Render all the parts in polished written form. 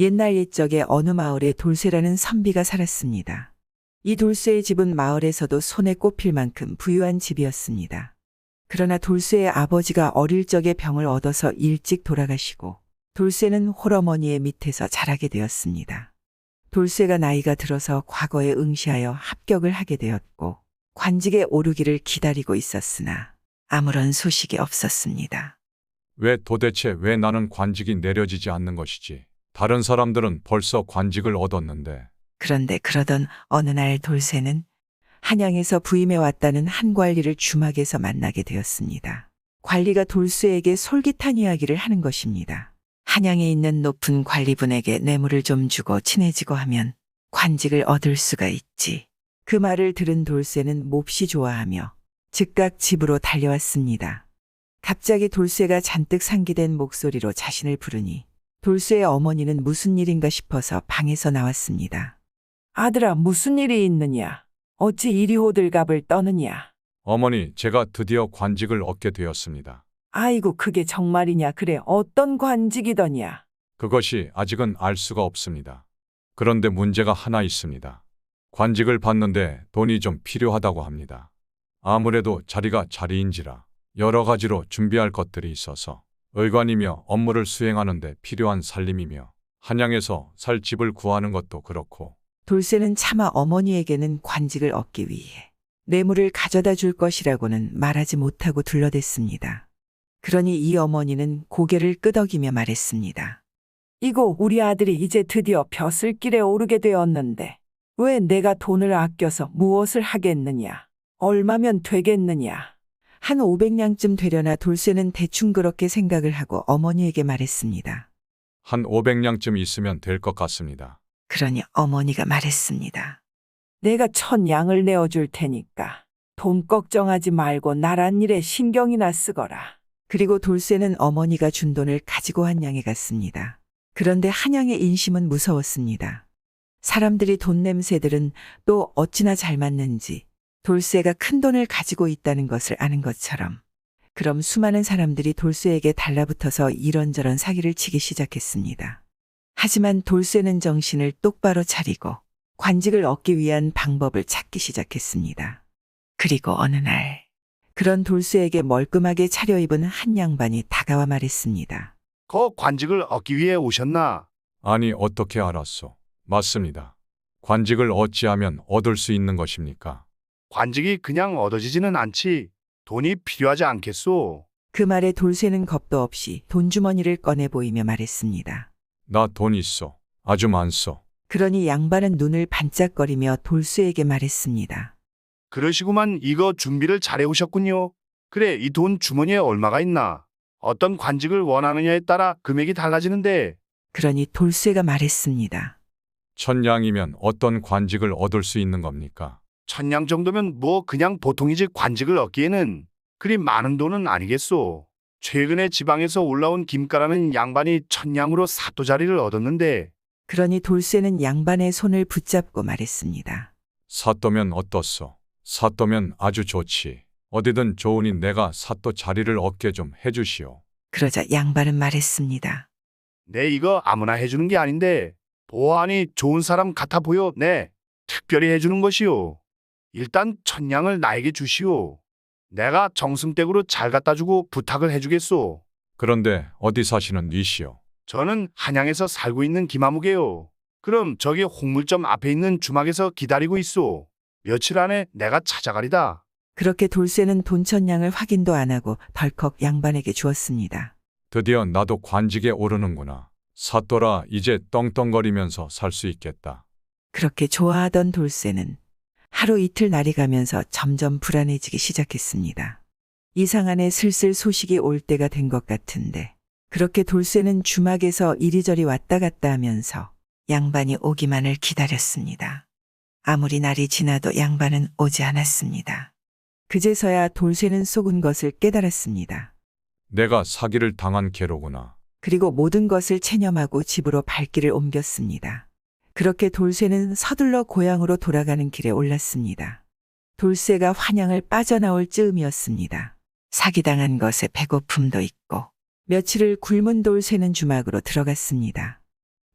옛날 옛적에 어느 마을에 돌쇠라는 선비가 살았습니다. 이 돌쇠의 집은 마을에서도 손에 꼽힐 만큼 부유한 집이었습니다. 그러나 돌쇠의 아버지가 어릴 적에 병을 얻어서 일찍 돌아가시고 돌쇠는 홀어머니의 밑에서 자라게 되었습니다. 돌쇠가 나이가 들어서 과거에 응시하여 합격을 하게 되었고 관직에 오르기를 기다리고 있었으나 아무런 소식이 없었습니다. 도대체 왜 나는 관직이 내려지지 않는 것이지? 다른 사람들은 벌써 관직을 얻었는데. 그런데 그러던 어느 날 돌쇠는 한양에서 부임해 왔다는 한 관리를 주막에서 만나게 되었습니다. 관리가 돌쇠에게 솔깃한 이야기를 하는 것입니다. 한양에 있는 높은 관리분에게 뇌물을 좀 주고 친해지고 하면 관직을 얻을 수가 있지. 그 말을 들은 돌쇠는 몹시 좋아하며 즉각 집으로 달려왔습니다. 갑자기 돌쇠가 잔뜩 상기된 목소리로 자신을 부르니 돌쇠의 어머니는 무슨 일인가 싶어서 방에서 나왔습니다. 아들아, 무슨 일이 있느냐? 어찌 이리 호들갑을 떠느냐? 어머니, 제가 드디어 관직을 얻게 되었습니다. 아이고, 그게 정말이냐? 그래, 어떤 관직이더냐? 그것이 아직은 알 수가 없습니다. 그런데 문제가 하나 있습니다. 관직을 받는데 돈이 좀 필요하다고 합니다. 아무래도 자리가 자리인지라 여러 가지로 준비할 것들이 있어서 의관이며 업무를 수행하는데 필요한 살림이며 한양에서 살 집을 구하는 것도 그렇고. 돌쇠는 차마 어머니에게는 관직을 얻기 위해 뇌물을 가져다 줄 것이라고는 말하지 못하고 둘러댔습니다. 그러니 이 어머니는 고개를 끄덕이며 말했습니다. 이고 우리 아들이 이제 드디어 벼슬길에 오르게 되었는데 왜 내가 돈을 아껴서 무엇을 하겠느냐? 얼마면 되겠느냐? 한 500냥쯤 되려나 돌쇠는 대충 그렇게 생각을 하고 어머니에게 말했습니다. 한 500냥쯤 있으면 될 것 같습니다. 그러니 어머니가 말했습니다. 내가 1000냥을 내어줄 테니까 돈 걱정하지 말고 나란 일에 신경이나 쓰거라. 그리고 돌쇠는 어머니가 준 돈을 가지고 한양에 갔습니다. 그런데 한양의 인심은 무서웠습니다. 사람들이 돈 냄새들은 또 어찌나 잘 맞는지 돌쇠가 큰 돈을 가지고 있다는 것을 아는 것처럼 그럼 수많은 사람들이 돌쇠에게 달라붙어서 이런저런 사기를 치기 시작했습니다. 하지만 돌쇠는 정신을 똑바로 차리고 관직을 얻기 위한 방법을 찾기 시작했습니다. 그리고 어느 날 그런 돌쇠에게 멀끔하게 차려입은 한 양반이 다가와 말했습니다. 그 관직을 얻기 위해 오셨나? 아니, 어떻게 알았소? 맞습니다. 관직을 어찌하면 얻을 수 있는 것입니까? 관직이 그냥 얻어지지는 않지. 돈이 필요하지 않겠소? 그 말에 돌쇠는 겁도 없이 돈주머니를 꺼내 보이며 말했습니다. 나 돈 있어. 아주 많소. 그러니 양반은 눈을 반짝거리며 돌쇠에게 말했습니다. 그러시구만, 이거 준비를 잘해 오셨군요. 그래, 이 돈 주머니에 얼마가 있나? 어떤 관직을 원하느냐에 따라 금액이 달라지는데. 그러니 돌쇠가 말했습니다. 1000냥이면 어떤 관직을 얻을 수 있는 겁니까? 1000냥 정도면 뭐 그냥 보통이지 관직을 얻기에는 그리 많은 돈은 아니겠소. 최근에 지방에서 올라온 김가라는 양반이 1000냥으로 사또 자리를 얻었는데. 그러니 돌쇠는 양반의 손을 붙잡고 말했습니다. 사또면 어떻소? 사또면 아주 좋지. 어디든 좋으니 내가 사또 자리를 얻게 좀 해주시오. 그러자 양반은 말했습니다. 네, 이거 아무나 해주는 게 아닌데 보아하니 좋은 사람 같아 보여. 네, 특별히 해주는 것이오. 일단 1000냥을 나에게 주시오. 내가 정승댁으로 잘 갖다 주고 부탁을 해주겠소. 그런데 어디 사시는 니시오? 저는 한양에서 살고 있는 김아무개요. 그럼 저기 홍물점 앞에 있는 주막에서 기다리고 있소. 며칠 안에 내가 찾아가리다. 그렇게 돌쇠는 돈 1000냥을 확인도 안 하고 덜컥 양반에게 주었습니다. 드디어 나도 관직에 오르는구나. 사또라 이제 떵떵거리면서 살 수 있겠다. 그렇게 좋아하던 돌쇠는 하루 이틀 날이 가면서 점점 불안해지기 시작했습니다. 이상하네 슬슬 소식이 올 때가 된 것 같은데 그렇게 돌쇠는 주막에서 이리저리 왔다 갔다 하면서 양반이 오기만을 기다렸습니다. 아무리 날이 지나도 양반은 오지 않았습니다. 그제서야 돌쇠는 속은 것을 깨달았습니다. 내가 사기를 당한 개로구나. 그리고 모든 것을 체념하고 집으로 발길을 옮겼습니다. 그렇게 돌쇠는 서둘러 고향으로 돌아가는 길에 올랐습니다. 돌쇠가 환양을 빠져나올 즈음이었습니다. 사기당한 것에 배고픔도 있고 며칠을 굶은 돌쇠는 주막으로 들어갔습니다.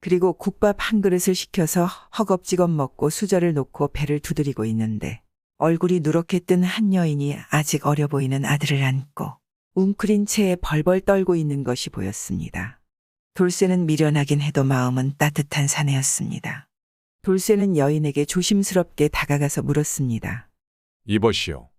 그리고 국밥 한 그릇을 시켜서 허겁지겁 먹고 수저를 놓고 배를 두드리고 있는데 얼굴이 누렇게 뜬 한 여인이 아직 어려 보이는 아들을 안고 웅크린 채에 벌벌 떨고 있는 것이 보였습니다. 돌쇠는 미련하긴 해도 마음은 따뜻한 사내였습니다. 돌쇠는 여인에게 조심스럽게 다가가서 물었습니다. 이보시오.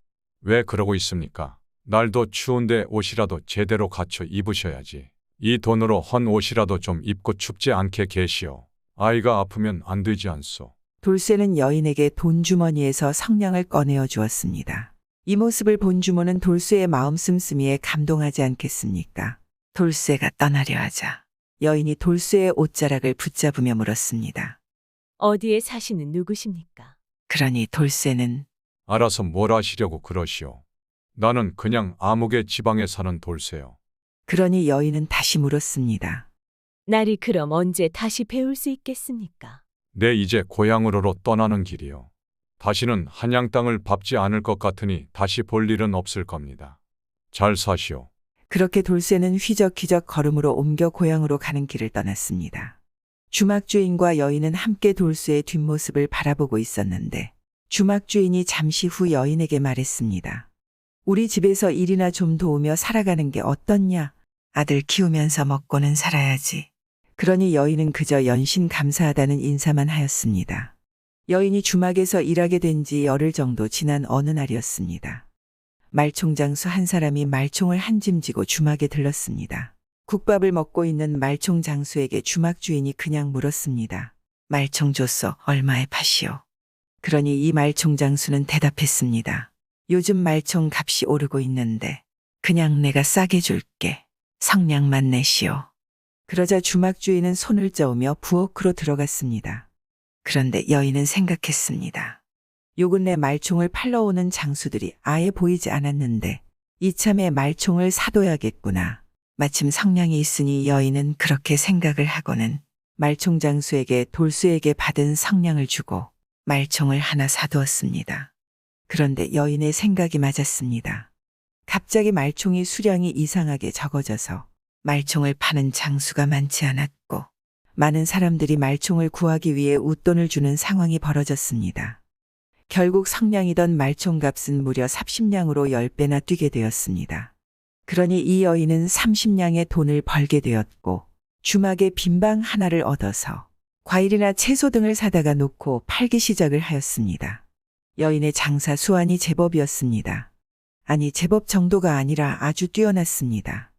왜 그러고 있습니까? 날도 추운데 옷이라도 제대로 갖춰 입으셔야지. 이 돈으로 헌 옷이라도 좀 입고 춥지 않게 계시오. 아이가 아프면 안 되지 않소. 돌쇠는 여인에게 돈 주머니에서 성냥을 꺼내어 주었습니다. 이 모습을 본 주모는 돌쇠의 마음 씀씀이에 감동하지 않겠습니까? 돌쇠가 떠나려 하자 여인이 돌쇠의 옷자락을 붙잡으며 물었습니다. 어디에 사시는 누구십니까? 그러니 돌쇠는 알아서 뭘 하시려고 그러시오. 나는 그냥 아무개 지방에 사는 돌쇠요. 그러니 여인은 다시 물었습니다. 날이 그럼 언제 다시 배울 수 있겠습니까? 내 이제 고향으로로 떠나는 길이요. 다시는 한양 땅을 밟지 않을 것 같으니 다시 볼 일은 없을 겁니다. 잘 사시오. 그렇게 돌쇠는 휘적휘적 걸음으로 옮겨 고향으로 가는 길을 떠났습니다. 주막주인과 여인은 함께 돌쇠의 뒷모습을 바라보고 있었는데 주막주인이 잠시 후 여인에게 말했습니다. 우리 집에서 일이나 좀 도우며 살아가는 게 어떻냐? 아들 키우면서 먹고는 살아야지. 그러니 여인은 그저 연신 감사하다는 인사만 하였습니다. 여인이 주막에서 일하게 된 지 열흘 정도 지난 어느 날이었습니다. 말총장수 한 사람이 말총을 한 짐 지고 주막에 들렀습니다. 국밥을 먹고 있는 말총장수에게 주막 주인이 그냥 물었습니다. 말총 줬소. 얼마에 파시오? 그러니 이 말총장수는 대답했습니다. 요즘 말총 값이 오르고 있는데 그냥 내가 싸게 줄게. 성냥만 내시오. 그러자 주막 주인은 손을 저으며 부엌으로 들어갔습니다. 그런데 여인은 생각했습니다. 요 근래 말총을 팔러 오는 장수들이 아예 보이지 않았는데 이참에 말총을 사둬야겠구나. 마침 성냥이 있으니 여인은 그렇게 생각을 하고는 말총 장수에게 돌쇠에게 받은 성냥을 주고 말총을 하나 사두었습니다. 그런데 여인의 생각이 맞았습니다. 갑자기 말총이 수량이 이상하게 적어져서 말총을 파는 장수가 많지 않았고 많은 사람들이 말총을 구하기 위해 웃돈을 주는 상황이 벌어졌습니다. 결국 성냥이던 말총 값은 무려 30냥으로 10배나 뛰게 되었습니다. 그러니 이 여인은 30냥의 돈을 벌게 되었고 주막에 빈방 하나를 얻어서 과일이나 채소 등을 사다가 놓고 팔기 시작을 하였습니다. 여인의 장사 수완이 제법이었습니다. 아니 제법 정도가 아니라 아주 뛰어났습니다.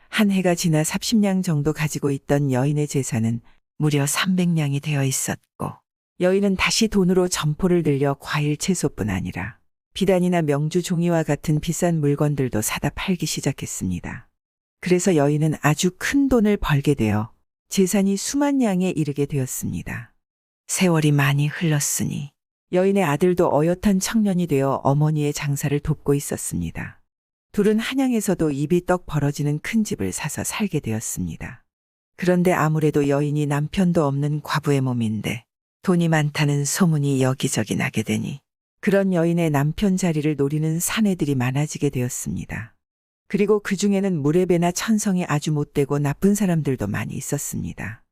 한 해가 지나 30냥 정도 가지고 있던 여인의 재산은 무려 300냥이 되어 있었고 여인은 다시 돈으로 점포를 늘려 과일 채소뿐 아니라 비단이나 명주 종이와 같은 비싼 물건들도 사다 팔기 시작했습니다. 그래서 여인은 아주 큰 돈을 벌게 되어 재산이 수만 냥에 이르게 되었습니다. 세월이 많이 흘렀으니 여인의 아들도 어엿한 청년이 되어 어머니의 장사를 돕고 있었습니다. 둘은 한양에서도 입이 떡 벌어지는 큰 집을 사서 살게 되었습니다. 그런데 아무래도 여인이 남편도 없는 과부의 몸인데 돈이 많다는 소문이 여기저기 나게 되니 그런 여인의 남편 자리를 노리는 사내들이 많아지게 되었습니다. 그리고 그 중에는 무례배나 천성이 아주 못되고 나쁜 사람들도 많이 있었습니다.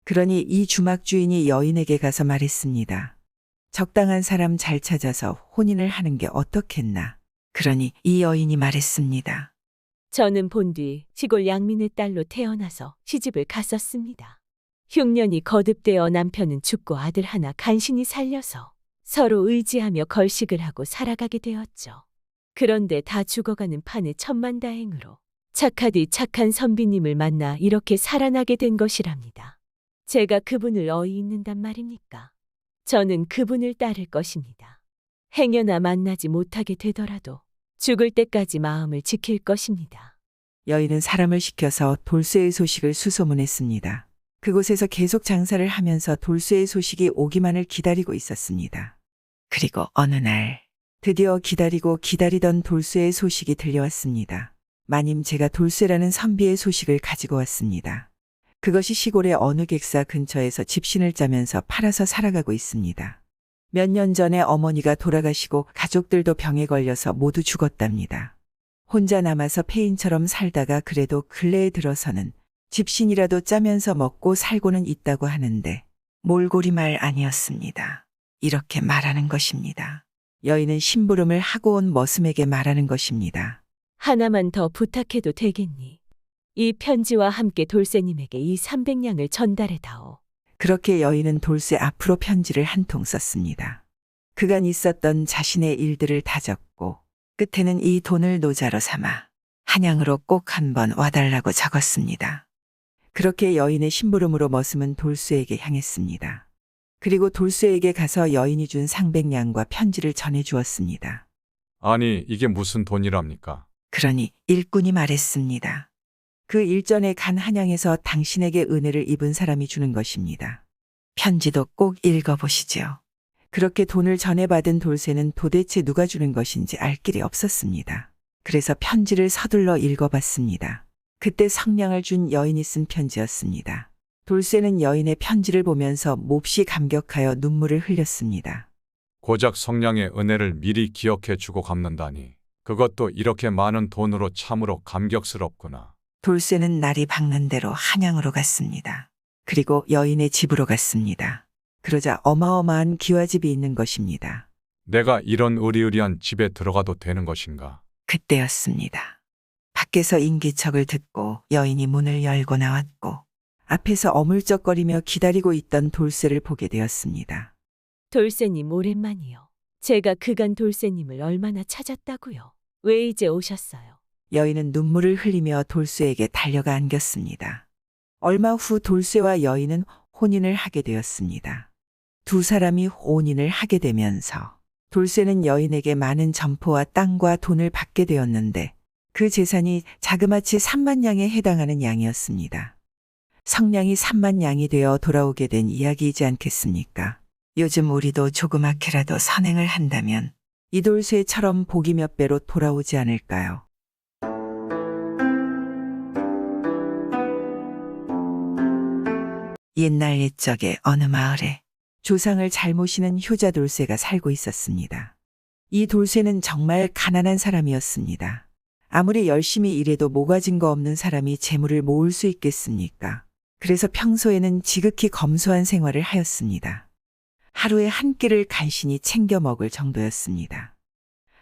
그러니 이 주막 주인이 여인에게 가서 말했습니다. 적당한 사람 잘 찾아서 혼인을 하는 게 어떻겠나. 그러니 이 여인이 말했습니다. 저는 본뒤 시골 양민의 딸로 태어나서 시집을 갔었습니다. 흉년이 거듭되어 남편은 죽고 아들 하나 간신히 살려서 서로 의지하며 걸식을 하고 살아가게 되었죠. 그런데 다 죽어가는 판에 천만다행으로 착하디 착한 선비님을 만나 이렇게 살아나게 된 것이랍니다. 제가 그분을 어이있는단 말입니까? 저는 그분을 따를 것입니다. 행여나 만나지 못하게 되더라도 죽을 때까지 마음을 지킬 것입니다. 여인은 사람을 시켜서 돌쇠의 소식을 수소문했습니다. 그곳에서 계속 장사를 하면서 돌쇠의 소식이 오기만을 기다리고 있었습니다. 그리고 어느 날 드디어 기다리고 기다리던 돌쇠의 소식이 들려왔습니다. 마님 제가 돌쇠라는 선비의 소식을 가지고 왔습니다. 그것이 시골의 어느 객사 근처에서 집신을 짜면서 팔아서 살아가고 있습니다. 몇 년 전에 어머니가 돌아가시고 가족들도 병에 걸려서 모두 죽었답니다. 혼자 남아서 폐인처럼 살다가 그래도 근래에 들어서는 집신이라도 짜면서 먹고 살고는 있다고 하는데 몰골이 말 아니었습니다. 이렇게 말하는 것입니다. 여인은 심부름을 하고 온 머슴에게 말하는 것입니다. 하나만 더 부탁해도 되겠니? 이 편지와 함께 돌쇠님에게 이 300냥을 전달해다오. 그렇게 여인은 돌쇠 앞으로 편지를 한 통 썼습니다. 그간 있었던 자신의 일들을 다 적고 끝에는 이 돈을 노자로 삼아 한양으로 꼭 한번 와달라고 적었습니다. 그렇게 여인의 심부름으로 머슴은 돌쇠에게 향했습니다. 그리고 돌쇠에게 가서 여인이 준 상백냥과 편지를 전해 주었습니다. 아니, 이게 무슨 돈이랍니까? 그러니 일꾼이 말했습니다. 그 일전에 간 한양에서 당신에게 은혜를 입은 사람이 주는 것입니다. 편지도 꼭 읽어보시지요. 그렇게 돈을 전해받은 돌쇠는 도대체 누가 주는 것인지 알 길이 없었습니다. 그래서 편지를 서둘러 읽어봤습니다. 그때 성냥을 준 여인이 쓴 편지였습니다. 돌쇠는 여인의 편지를 보면서 몹시 감격하여 눈물을 흘렸습니다. 고작 성냥의 은혜를 미리 기억해 주고 갚는다니. 그것도 이렇게 많은 돈으로 참으로 감격스럽구나. 돌쇠는 날이 밝는 대로 한양으로 갔습니다. 그리고 여인의 집으로 갔습니다. 그러자 어마어마한 기와집이 있는 것입니다. 내가 이런 으리으리한 집에 들어가도 되는 것인가? 그때였습니다. 밖에서 인기척을 듣고 여인이 문을 열고 나왔고 앞에서 어물쩍거리며 기다리고 있던 돌쇠를 보게 되었습니다. 돌쇠님 오랜만이요. 제가 그간 돌쇠님을 얼마나 찾았다고요. 왜 이제 오셨어요? 여인은 눈물을 흘리며 돌쇠에게 달려가 안겼습니다. 얼마 후 돌쇠와 여인은 혼인을 하게 되었습니다. 두 사람이 혼인을 하게 되면서 돌쇠는 여인에게 많은 점포와 땅과 돈을 받게 되었는데 그 재산이 자그마치 3만 냥에 해당하는 양이었습니다. 성냥이 3만 냥이 되어 돌아오게 된 이야기이지 않겠습니까? 요즘 우리도 조그맣게라도 선행을 한다면 이 돌쇠처럼 복이 몇 배로 돌아오지 않을까요? 옛날 옛적에 어느 마을에 조상을 잘 모시는 효자 돌쇠가 살고 있었습니다. 이 돌쇠는 정말 가난한 사람이었습니다. 아무리 열심히 일해도 모가진 거 없는 사람이 재물을 모을 수 있겠습니까? 그래서 평소에는 지극히 검소한 생활을 하였습니다. 하루에 한 끼를 간신히 챙겨 먹을 정도였습니다.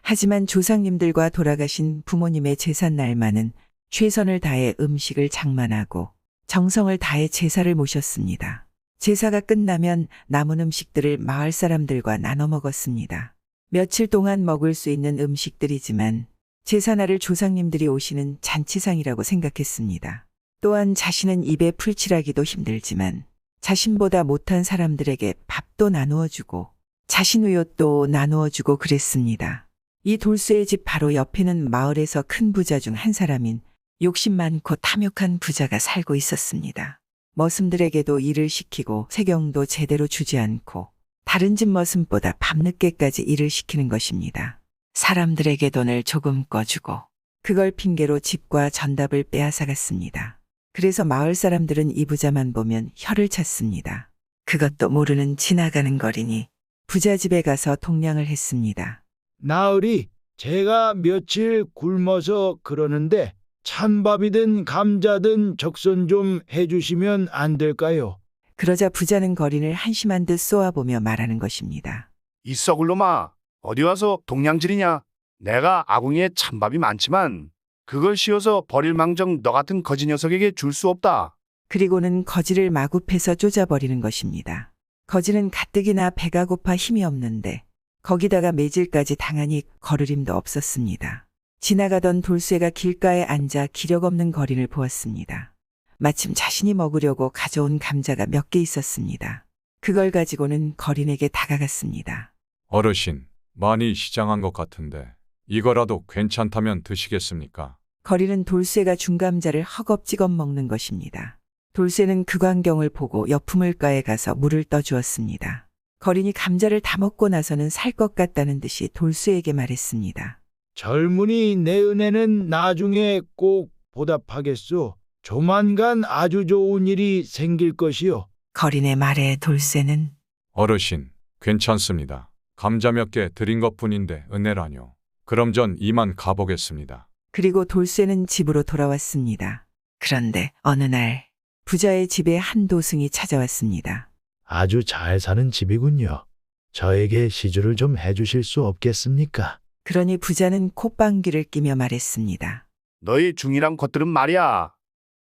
하지만 조상님들과 돌아가신 부모님의 제삿 날만은 최선을 다해 음식을 장만하고 정성을 다해 제사를 모셨습니다. 제사가 끝나면 남은 음식들을 마을 사람들과 나눠 먹었습니다. 며칠 동안 먹을 수 있는 음식들이지만 제사날을 조상님들이 오시는 잔치상이라고 생각했습니다. 또한 자신은 입에 풀칠하기도 힘들지만 자신보다 못한 사람들에게 밥도 나누어 주고 자신 의옷도 나누어 주고 그랬습니다. 이 돌쇠의 집 바로 옆에는 마을에서 큰 부자 중 한 사람인 욕심 많고 탐욕한 부자가 살고 있었습니다. 머슴들에게도 일을 시키고 세경도 제대로 주지 않고 다른 집 머슴보다 밤늦게까지 일을 시키는 것입니다. 사람들에게 돈을 조금 꺼주고 그걸 핑계로 집과 전답을 빼앗아갔습니다. 그래서 마을 사람들은 이 부자만 보면 혀를 찼습니다. 그것도 모르는 지나가는 거리니 부자 집에 가서 동냥을 했습니다. 나으리, 제가 며칠 굶어서 그러는데 찬밥이든 감자든 적선 좀 해주시면 안 될까요? 그러자 부자는 거린을 한심한 듯 쏘아보며 말하는 것입니다. 이 썩을 놈아, 어디 와서 동냥질이냐? 내가 아궁이에 찬밥이 많지만 그걸 씌워서 버릴 망정 너 같은 거지 녀석에게 줄 수 없다. 그리고는 거지를 마구 패서 쫓아버리는 것입니다. 거지는 가뜩이나 배가 고파 힘이 없는데 거기다가 매질까지 당하니 걸을 힘도 없었습니다. 지나가던 돌쇠가 길가에 앉아 기력 없는 거린을 보았습니다. 마침 자신이 먹으려고 가져온 감자가 몇 개 있었습니다. 그걸 가지고는 거린에게 다가갔습니다. 어르신, 많이 시장한 것 같은데 이거라도 괜찮다면 드시겠습니까? 거린은 돌쇠가 준 감자를 허겁지겁 먹는 것입니다. 돌쇠는 그 광경을 보고 옆우물가에 가서 물을 떠주었습니다. 거린이 감자를 다 먹고 나서는 살 것 같다는 듯이 돌쇠에게 말했습니다. 젊은이 내 은혜는 나중에 꼭 보답하겠소. 조만간 아주 좋은 일이 생길 것이요. 거린의 말에 돌쇠는 어르신, 괜찮습니다. 감자 몇 개 드린 것뿐인데 은혜라뇨. 그럼 전 이만 가보겠습니다. 그리고 돌쇠는 집으로 돌아왔습니다. 그런데 어느 날 부자의 집에 한 도승이 찾아왔습니다. 아주 잘 사는 집이군요. 저에게 시주를 좀 해주실 수 없겠습니까? 그러니 부자는 콧방귀를 끼며 말했습니다. 너희 중이랑 것들은 말이야.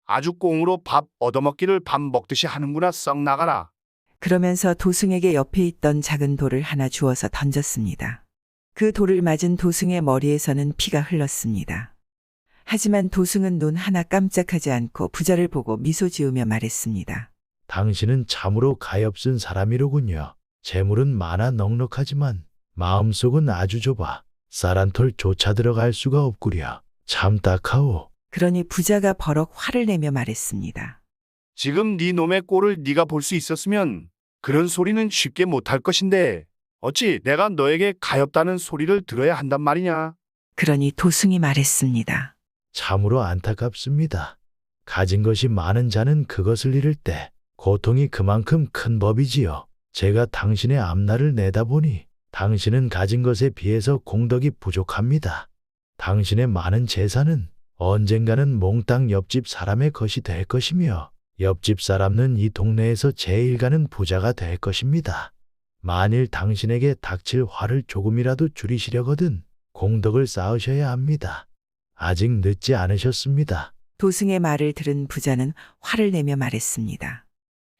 아주 꽁으로 밥 얻어먹기를 밥 먹듯이 하는구나. 썩 나가라. 그러면서 도승에게 옆에 있던 작은 돌을 하나 주어서 던졌습니다. 그 돌을 맞은 도승의 머리에서는 피가 흘렀습니다. 하지만 도승은 눈 하나 깜짝하지 않고 부자를 보고 미소 지으며 말했습니다. 당신은 참으로 가엾은 사람이로군요. 재물은 많아 넉넉하지만 마음속은 아주 좁아. 쌀 한 톨조차 들어갈 수가 없구려. 참 딱하오. 그러니 부자가 버럭 화를 내며 말했습니다. 지금 네 놈의 꼴을 네가 볼 수 있었으면 그런 소리는 쉽게 못할 것인데 어찌 내가 너에게 가엾다는 소리를 들어야 한단 말이냐. 그러니 도승이 말했습니다. 참으로 안타깝습니다. 가진 것이 많은 자는 그것을 잃을 때 고통이 그만큼 큰 법이지요. 제가 당신의 앞날을 내다보니 당신은 가진 것에 비해서 공덕이 부족합니다. 당신의 많은 재산은 언젠가는 몽땅 옆집 사람의 것이 될 것이며 옆집 사람은 이 동네에서 제일 가는 부자가 될 것입니다. 만일 당신에게 닥칠 화를 조금이라도 줄이시려거든 공덕을 쌓으셔야 합니다. 아직 늦지 않으셨습니다. 도승의 말을 들은 부자는 화를 내며 말했습니다.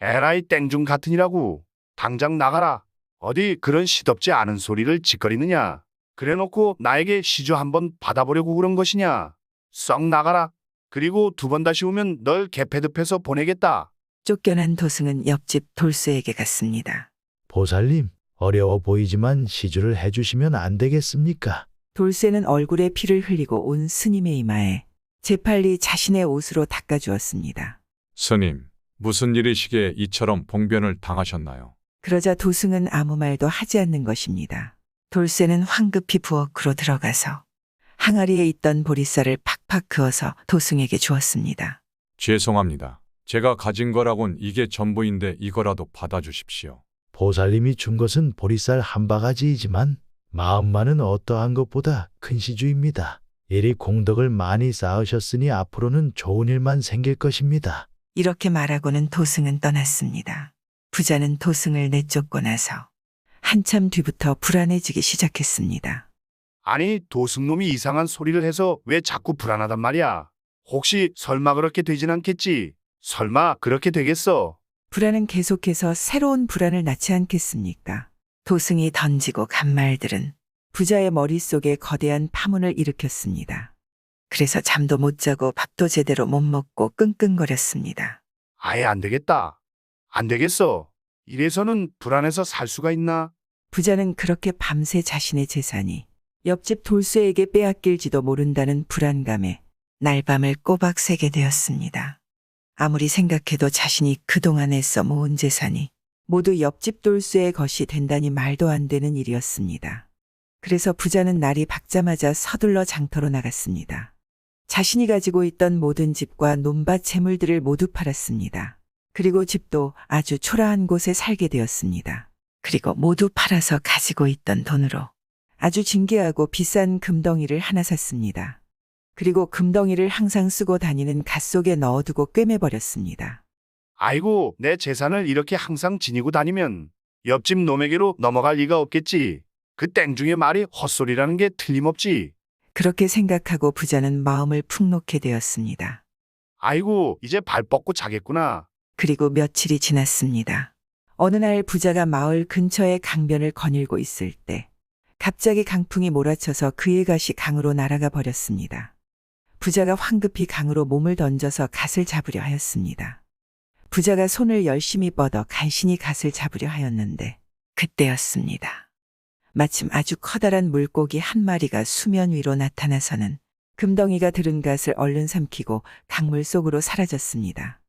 에라이 땡중 같으니라고. 당장 나가라. 어디 그런 시덥지 않은 소리를 짓거리느냐. 그래놓고 나에게 시주 한번 받아보려고 그런 것이냐. 썩 나가라. 그리고 두 번 다시 오면 널 개패듭해서 보내겠다. 쫓겨난 도승은 옆집 돌쇠에게 갔습니다. 보살님, 어려워 보이지만 시주를 해주시면 안 되겠습니까? 돌쇠는 얼굴에 피를 흘리고 온 스님의 이마에 재빨리 자신의 옷으로 닦아주었습니다. 스님, 무슨 일이시기에 이처럼 봉변을 당하셨나요? 그러자 도승은 아무 말도 하지 않는 것입니다. 돌쇠는 황급히 부엌으로 들어가서 항아리에 있던 보리쌀을 팍팍 그어서 도승에게 주었습니다. 죄송합니다. 제가 가진 거라곤 이게 전부인데 이거라도 받아주십시오. 보살님이 준 것은 보리쌀 한 바가지이지만 마음만은 어떠한 것보다 큰 시주입니다. 이리 공덕을 많이 쌓으셨으니 앞으로는 좋은 일만 생길 것입니다. 이렇게 말하고는 도승은 떠났습니다. 부자는 도승을 내쫓고 나서 한참 뒤부터 불안해지기 시작했습니다. 아니 도승놈이 이상한 소리를 해서 왜 자꾸 불안하단 말이야. 혹시 설마 그렇게 되진 않겠지. 설마 그렇게 되겠어. 불안은 계속해서 새로운 불안을 낳지 않겠습니까? 도승이 던지고 간 말들은 부자의 머릿속에 거대한 파문을 일으켰습니다. 그래서 잠도 못 자고 밥도 제대로 못 먹고 끙끙거렸습니다. 아예 안 되겠다. 안 되겠어. 이래서는 불안해서 살 수가 있나? 부자는 그렇게 밤새 자신의 재산이 옆집 돌쇠에게 빼앗길지도 모른다는 불안감에 날밤을 꼬박 새게 되었습니다. 아무리 생각해도 자신이 그동안 애써 모은 재산이 모두 옆집 돌쇠의 것이 된다니 말도 안 되는 일이었습니다. 그래서 부자는 날이 밝자마자 서둘러 장터로 나갔습니다. 자신이 가지고 있던 모든 집과 논밭 재물들을 모두 팔았습니다. 그리고 집도 아주 초라한 곳에 살게 되었습니다. 그리고 모두 팔아서 가지고 있던 돈으로 아주 진귀하고 비싼 금덩이를 하나 샀습니다. 그리고 금덩이를 항상 쓰고 다니는 갓 속에 넣어두고 꿰매버렸습니다. 아이고 내 재산을 이렇게 항상 지니고 다니면 옆집 놈에게로 넘어갈 리가 없겠지. 그 땡중의 말이 헛소리라는 게 틀림없지. 그렇게 생각하고 부자는 마음을 푹 놓게 되었습니다. 아이고 이제 발 뻗고 자겠구나. 그리고 며칠이 지났습니다. 어느 날 부자가 마을 근처에 강변을 거닐고 있을 때 갑자기 강풍이 몰아쳐서 그의 갓이 강으로 날아가 버렸습니다. 부자가 황급히 강으로 몸을 던져서 갓을 잡으려 하였습니다. 부자가 손을 열심히 뻗어 간신히 갓을 잡으려 하였는데 그때였습니다. 마침 아주 커다란 물고기 한 마리가 수면 위로 나타나서는 금덩이가 들은 갓을 얼른 삼키고 강물 속으로 사라졌습니다.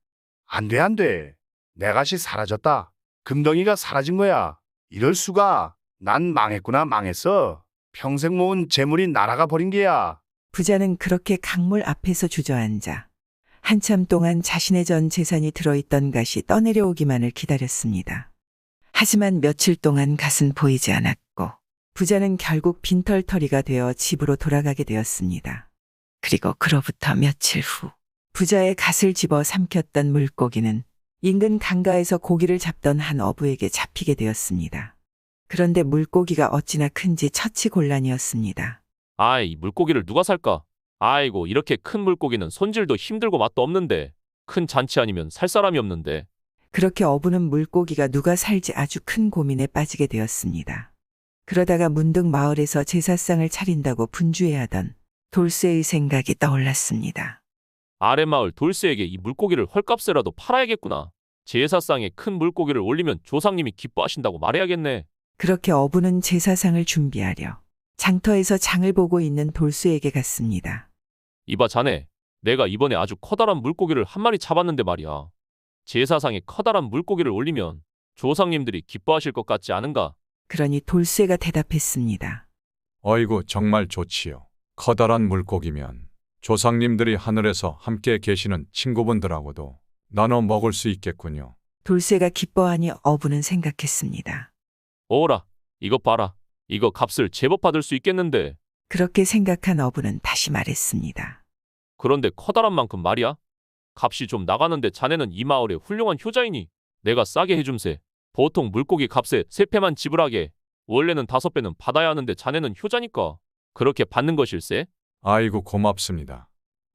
안 돼, 안 돼. 내 갓이 사라졌다. 금덩이가 사라진 거야. 이럴 수가. 난 망했구나, 망했어. 평생 모은 재물이 날아가 버린 게야. 부자는 그렇게 강물 앞에서 주저앉아 한참 동안 자신의 전 재산이 들어있던 갓이 떠내려오기만을 기다렸습니다. 하지만 며칠 동안 갓은 보이지 않았고 부자는 결국 빈털터리가 되어 집으로 돌아가게 되었습니다. 그리고 그로부터 며칠 후 부자의 갓을 집어 삼켰던 물고기는 인근 강가에서 고기를 잡던 한 어부에게 잡히게 되었습니다. 그런데 물고기가 어찌나 큰지 처치곤란이었습니다. 아이, 물고기를 누가 살까? 아이고, 이렇게 큰 물고기는 손질도 힘들고 맛도 없는데. 큰 잔치 아니면 살 사람이 없는데. 그렇게 어부는 물고기가 누가 살지 아주 큰 고민에 빠지게 되었습니다. 그러다가 문득 마을에서 제사상을 차린다고 분주해하던 돌쇠의 생각이 떠올랐습니다. 아랫마을 돌쇠에게 이 물고기를 헐값에라도 팔아야겠구나. 제사상에 큰 물고기를 올리면 조상님이 기뻐하신다고 말해야겠네. 그렇게 어부는 제사상을 준비하려 장터에서 장을 보고 있는 돌쇠에게 갔습니다. 이봐 자네, 내가 이번에 아주 커다란 물고기를 한 마리 잡았는데 말이야. 제사상에 커다란 물고기를 올리면 조상님들이 기뻐하실 것 같지 않은가? 그러니 돌쇠가 대답했습니다. 어이구 정말 좋지요. 커다란 물고기면 조상님들이 하늘에서 함께 계시는 친구분들하고도 나눠 먹을 수 있겠군요. 돌쇠가 기뻐하니 어부는 생각했습니다. 어라, 이것 봐라. 이거 값을 제법 받을 수 있겠는데. 그렇게 생각한 어부는 다시 말했습니다. 그런데 커다란 만큼 말이야. 값이 좀 나가는데 자네는 이 마을의 훌륭한 효자이니 내가 싸게 해줌세. 보통 물고기 값에 3배만 지불하게. 원래는 5배는 받아야 하는데 자네는 효자니까 그렇게 받는 것일세? 아이고 고맙습니다.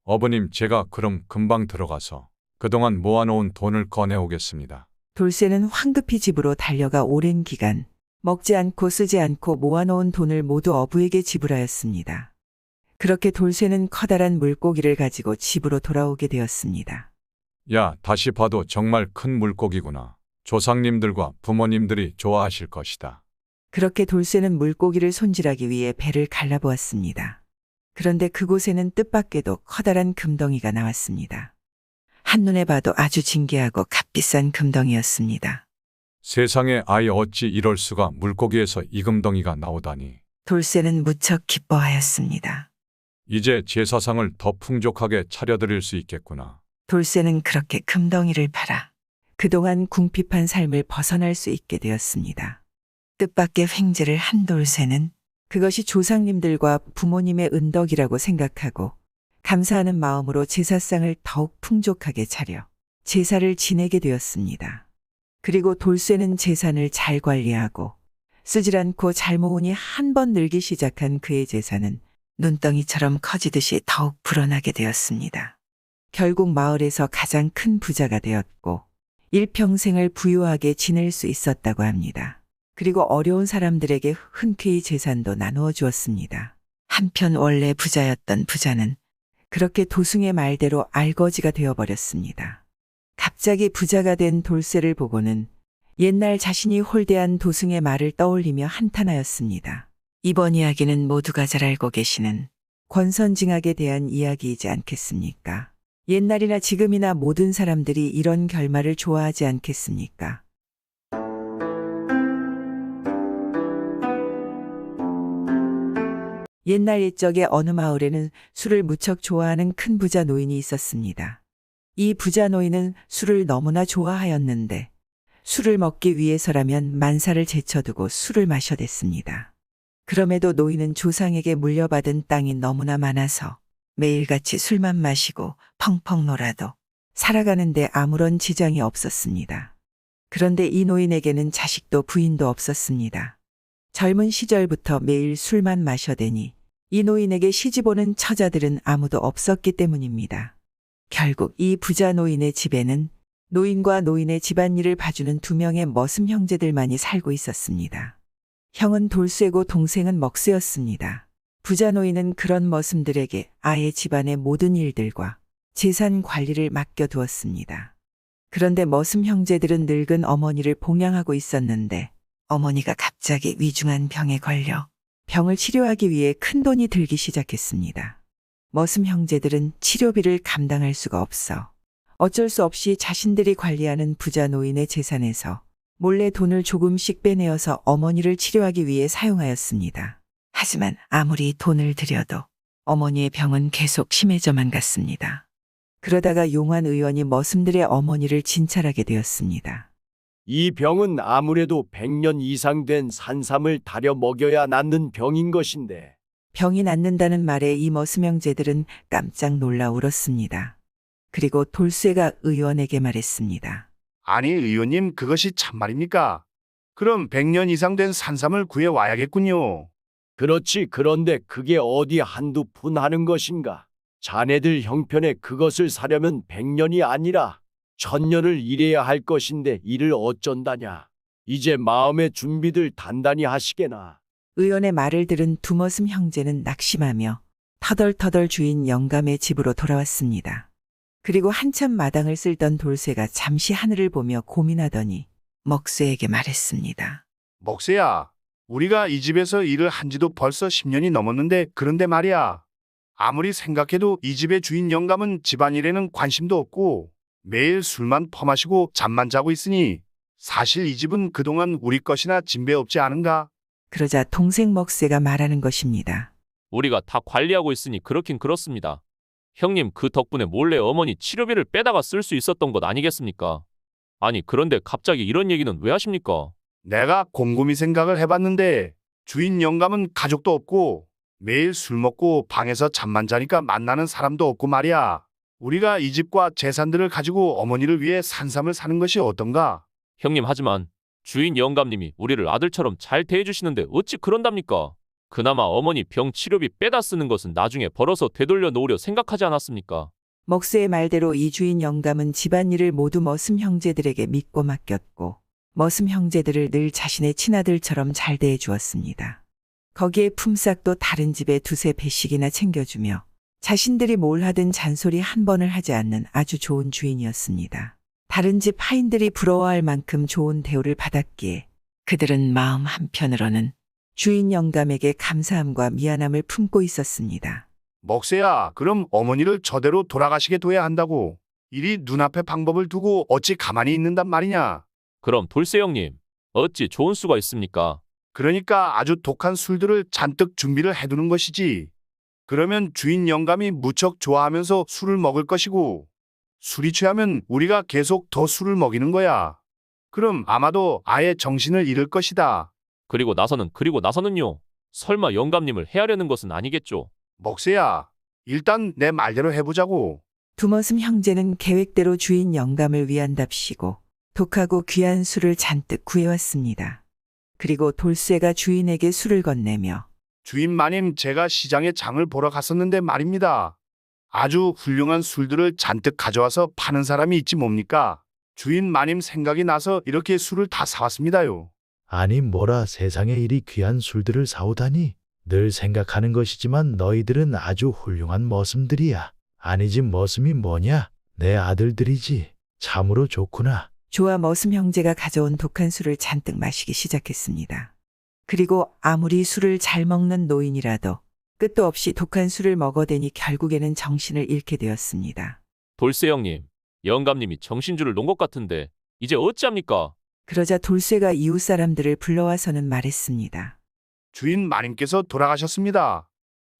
어부님 제가 그럼 금방 들어가서 그동안 모아놓은 돈을 꺼내오겠습니다. 돌쇠는 황급히 집으로 달려가 오랜 기간 먹지 않고 쓰지 않고 모아놓은 돈을 모두 어부에게 지불하였습니다. 그렇게 돌쇠는 커다란 물고기를 가지고 집으로 돌아오게 되었습니다. 야, 다시 봐도 정말 큰 물고기구나. 조상님들과 부모님들이 좋아하실 것이다. 그렇게 돌쇠는 물고기를 손질하기 위해 배를 갈라보았습니다. 그런데 그곳에는 뜻밖에도 커다란 금덩이가 나왔습니다. 한눈에 봐도 아주 진귀하고 값비싼 금덩이였습니다. 세상에 아이 어찌 이럴 수가 물고기에서 이 금덩이가 나오다니. 돌쇠는 무척 기뻐하였습니다. 이제 제사상을 더 풍족하게 차려드릴 수 있겠구나. 돌쇠는 그렇게 금덩이를 팔아 그동안 궁핍한 삶을 벗어날 수 있게 되었습니다. 뜻밖의 횡재를 한 돌쇠는 그것이 조상님들과 부모님의 은덕이라고 생각하고 감사하는 마음으로 제사상을 더욱 풍족하게 차려 제사를 지내게 되었습니다. 그리고 돌쇠는 재산을 잘 관리하고 쓰질 않고 잘 모으니 한 번 늘기 시작한 그의 재산은 눈덩이처럼 커지듯이 더욱 불어나게 되었습니다. 결국 마을에서 가장 큰 부자가 되었고 일평생을 부유하게 지낼 수 있었다고 합니다. 그리고 어려운 사람들에게 흔쾌히 재산도 나누어 주었습니다. 한편 원래 부자였던 부자는 그렇게 도승의 말대로 알거지가 되어버렸습니다. 갑자기 부자가 된 돌쇠를 보고는 옛날 자신이 홀대한 도승의 말을 떠올리며 한탄하였습니다. 이번 이야기는 모두가 잘 알고 계시는 권선징악에 대한 이야기이지 않겠습니까? 옛날이나 지금이나 모든 사람들이 이런 결말을 좋아하지 않겠습니까? 옛날 옛적에 어느 마을에는 술을 무척 좋아하는 큰 부자 노인이 있었습니다. 이 부자 노인은 술을 너무나 좋아하였는데 술을 먹기 위해서라면 만사를 제쳐두고 술을 마셔댔습니다. 그럼에도 노인은 조상에게 물려받은 땅이 너무나 많아서 매일같이 술만 마시고 펑펑 놀아도 살아가는데 아무런 지장이 없었습니다. 그런데 이 노인에게는 자식도 부인도 없었습니다. 젊은 시절부터 매일 술만 마셔대니 이 노인에게 시집오는 처자들은 아무도 없었기 때문입니다. 결국 이 부자 노인의 집에는 노인과 노인의 집안일을 봐주는 2명의 머슴 형제들만이 살고 있었습니다. 형은 돌쇠고 동생은 먹쇠였습니다. 부자 노인은 그런 머슴들에게 아예 집안의 모든 일들과 재산 관리를 맡겨두었습니다. 그런데 머슴 형제들은 늙은 어머니를 봉양하고 있었는데 어머니가 갑자기 위중한 병에 걸려 병을 치료하기 위해 큰 돈이 들기 시작했습니다. 머슴 형제들은 치료비를 감당할 수가 없어 어쩔 수 없이 자신들이 관리하는 부자 노인의 재산에서 몰래 돈을 조금씩 빼내어서 어머니를 치료하기 위해 사용하였습니다. 하지만 아무리 돈을 들여도 어머니의 병은 계속 심해져만 갔습니다. 그러다가 용환 의원이 머슴들의 어머니를 진찰하게 되었습니다. 이 병은 아무래도 100년 이상 된 산삼을 달여 먹여야 낫는 병인 것인데. 병이 낫는다는 말에 이 머슴 형제들은 깜짝 놀라 울었습니다. 그리고 돌쇠가 의원에게 말했습니다. 아니 의원님 그것이 참말입니까? 그럼 100년 이상 된 산삼을 구해 와야겠군요. 그렇지. 그런데 그게 어디 한두 푼 하는 것인가? 자네들 형편에 그것을 사려면 100년이 아니라 1000년을 일해야 할 것인데 이를 어쩐다냐? 이제 마음의 준비들 단단히 하시게나. 의원의 말을 들은 두머슴 형제는 낙심하며 터덜터덜 주인 영감의 집으로 돌아왔습니다. 그리고 한참 마당을 쓸던 돌쇠가 잠시 하늘을 보며 고민하더니 먹쇠에게 말했습니다. 먹새야, 우리가 이 집에서 일을 한 지도 벌써 10년이 넘었는데 그런데 말이야. 아무리 생각해도 이 집의 주인 영감은 집안일에는 관심도 없고 매일 술만 퍼마시고 잠만 자고 있으니 사실 이 집은 그동안 우리 것이나 진배 없지 않은가? 그러자 동생 먹쇠가 말하는 것입니다. 우리가 다 관리하고 있으니 그렇긴 그렇습니다. 형님 그 덕분에 몰래 어머니 치료비를 빼다가 쓸 수 있었던 것 아니겠습니까? 아니 그런데 갑자기 이런 얘기는 왜 하십니까? 내가 곰곰이 생각을 해봤는데 주인 영감은 가족도 없고 매일 술 먹고 방에서 잠만 자니까 만나는 사람도 없고 말이야. 우리가 이 집과 재산들을 가지고 어머니를 위해 산삼을 사는 것이 어떤가? 형님 하지만 주인 영감님이 우리를 아들처럼 잘 대해주시는데 어찌 그런답니까? 그나마 어머니 병 치료비 빼다 쓰는 것은 나중에 벌어서 되돌려 놓으려 생각하지 않았습니까? 먹쇠의 말대로 이 주인 영감은 집안일을 모두 머슴 형제들에게 믿고 맡겼고 머슴 형제들을 늘 자신의 친아들처럼 잘 대해 주었습니다. 거기에 품삯도 다른 집에 두세 배씩이나 챙겨주며 자신들이 뭘 하든 잔소리 한 번을 하지 않는 아주 좋은 주인이었습니다. 다른 집 하인들이 부러워할 만큼 좋은 대우를 받았기에 그들은 마음 한편으로는 주인 영감에게 감사함과 미안함을 품고 있었습니다. 먹새야, 그럼 어머니를 저대로 돌아가시게 둬야 한다고. 이리 눈앞에 방법을 두고 어찌 가만히 있는단 말이냐. 그럼 돌쇠 형님 어찌 좋은 수가 있습니까? 그러니까 아주 독한 술들을 잔뜩 준비를 해두는 것이지. 그러면 주인 영감이 무척 좋아하면서 술을 먹을 것이고 술이 취하면 우리가 계속 더 술을 먹이는 거야. 그럼 아마도 아예 정신을 잃을 것이다. 그리고 나서는요? 설마 영감님을 해하려는 것은 아니겠죠? 먹새야, 일단 내 말대로 해보자고. 두머슴 형제는 계획대로 주인 영감을 위한답시고 독하고 귀한 술을 잔뜩 구해왔습니다. 그리고 돌쇠가 주인에게 술을 건네며 주인 마님, 제가 시장에 장을 보러 갔었는데 말입니다. 아주 훌륭한 술들을 잔뜩 가져와서 파는 사람이 있지 뭡니까? 주인 마님 생각이 나서 이렇게 술을 다 사왔습니다요. 아니 뭐라 세상에 이리 귀한 술들을 사오다니. 늘 생각하는 것이지만 너희들은 아주 훌륭한 머슴들이야. 아니지 머슴이 뭐냐? 내 아들들이지. 참으로 좋구나. 조와 머슴 형제가 가져온 독한 술을 잔뜩 마시기 시작했습니다. 그리고 아무리 술을 잘 먹는 노인이라도 끝도 없이 독한 술을 먹어대니 결국에는 정신을 잃게 되었습니다. 돌쇠 형님, 영감님이 정신줄을 놓은 것 같은데 이제 어찌합니까? 그러자 돌쇠가 이웃 사람들을 불러와서는 말했습니다. 주인 마님께서 돌아가셨습니다.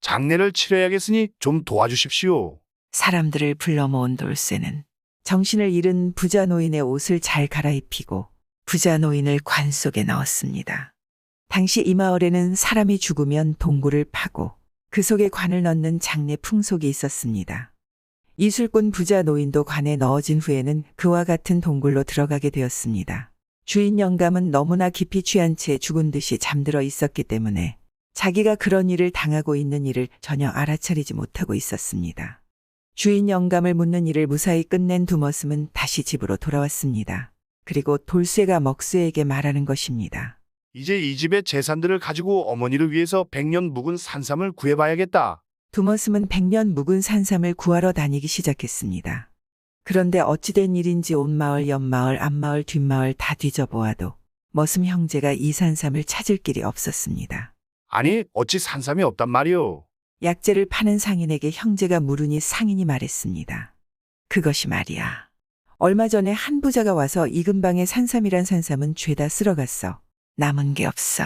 장례를 치러야겠으니 좀 도와주십시오. 사람들을 불러 모은 돌쇠는 정신을 잃은 부자 노인의 옷을 잘 갈아입히고 부자 노인을 관 속에 넣었습니다. 당시 이 마을에는 사람이 죽으면 동굴을 파고 그 속에 관을 넣는 장례 풍속이 있었습니다. 이술꾼 부자 노인도 관에 넣어진 후에는 그와 같은 동굴로 들어가게 되었습니다. 주인 영감은 너무나 깊이 취한 채 죽은 듯이 잠들어 있었기 때문에 자기가 그런 일을 당하고 있는 일을 전혀 알아차리지 못하고 있었습니다. 주인 영감을 묻는 일을 무사히 끝낸 두머슴은 다시 집으로 돌아왔습니다. 그리고 돌쇠가 먹쇠에게 말하는 것입니다. 이제 이 집의 재산들을 가지고 어머니를 위해서 100년 묵은 산삼을 구해봐야겠다. 두머슴은 100년 묵은 산삼을 구하러 다니기 시작했습니다. 그런데 어찌된 일인지 온 마을, 옆마을, 앞마을, 뒷마을 다 뒤져보아도 머슴 형제가 이 산삼을 찾을 길이 없었습니다. 아니 어찌 산삼이 없단 말이오. 약재를 파는 상인에게 형제가 물으니 상인이 말했습니다. 그것이 말이야. 얼마 전에 한 부자가 와서 이 근방에 산삼이란 산삼은 죄다 쓸어갔어. 남은 게 없어.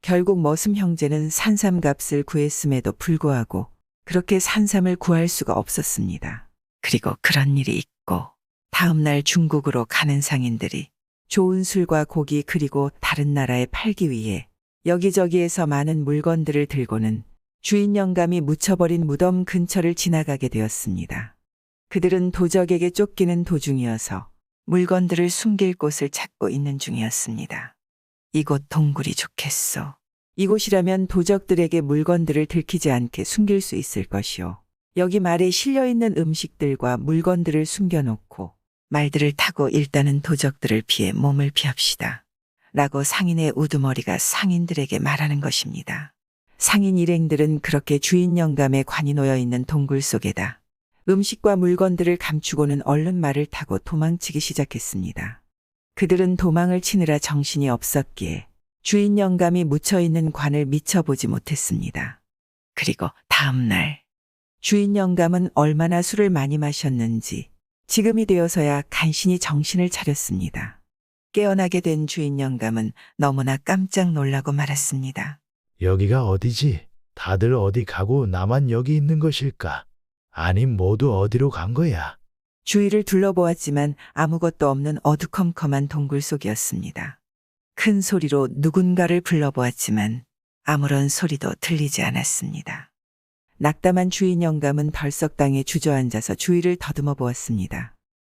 결국 머슴 형제는 산삼 값을 구했음에도 불구하고 그렇게 산삼을 구할 수가 없었습니다. 그리고 그런 일이 있고 다음 날 중국으로 가는 상인들이 좋은 술과 고기 그리고 다른 나라에 팔기 위해 여기저기에서 많은 물건들을 들고는 주인 영감이 묻혀버린 무덤 근처를 지나가게 되었습니다. 그들은 도적에게 쫓기는 도중이어서 물건들을 숨길 곳을 찾고 있는 중이었습니다. 이곳 동굴이 좋겠소. 이곳이라면 도적들에게 물건들을 들키지 않게 숨길 수 있을 것이오. 여기 말에 실려있는 음식들과 물건들을 숨겨놓고 말들을 타고 일단은 도적들을 피해 몸을 피합시다. 라고 상인의 우두머리가 상인들에게 말하는 것입니다. 상인 일행들은 그렇게 주인 영감의 관이 놓여있는 동굴 속에다 음식과 물건들을 감추고는 얼른 말을 타고 도망치기 시작했습니다. 그들은 도망을 치느라 정신이 없었기에 주인 영감이 묻혀있는 관을 미처 보지 못했습니다. 그리고 다음 날 주인 영감은 얼마나 술을 많이 마셨는지 지금이 되어서야 간신히 정신을 차렸습니다. 깨어나게 된 주인 영감은 너무나 깜짝 놀라고 말았습니다. 여기가 어디지? 다들 어디 가고 나만 여기 있는 것일까? 아니 모두 어디로 간 거야? 주위를 둘러보았지만 아무것도 없는 어두컴컴한 동굴 속이었습니다. 큰 소리로 누군가를 불러보았지만 아무런 소리도 들리지 않았습니다. 낙담한 주인 영감은 덜썩당에 주저앉아서 주위를 더듬어 보았습니다.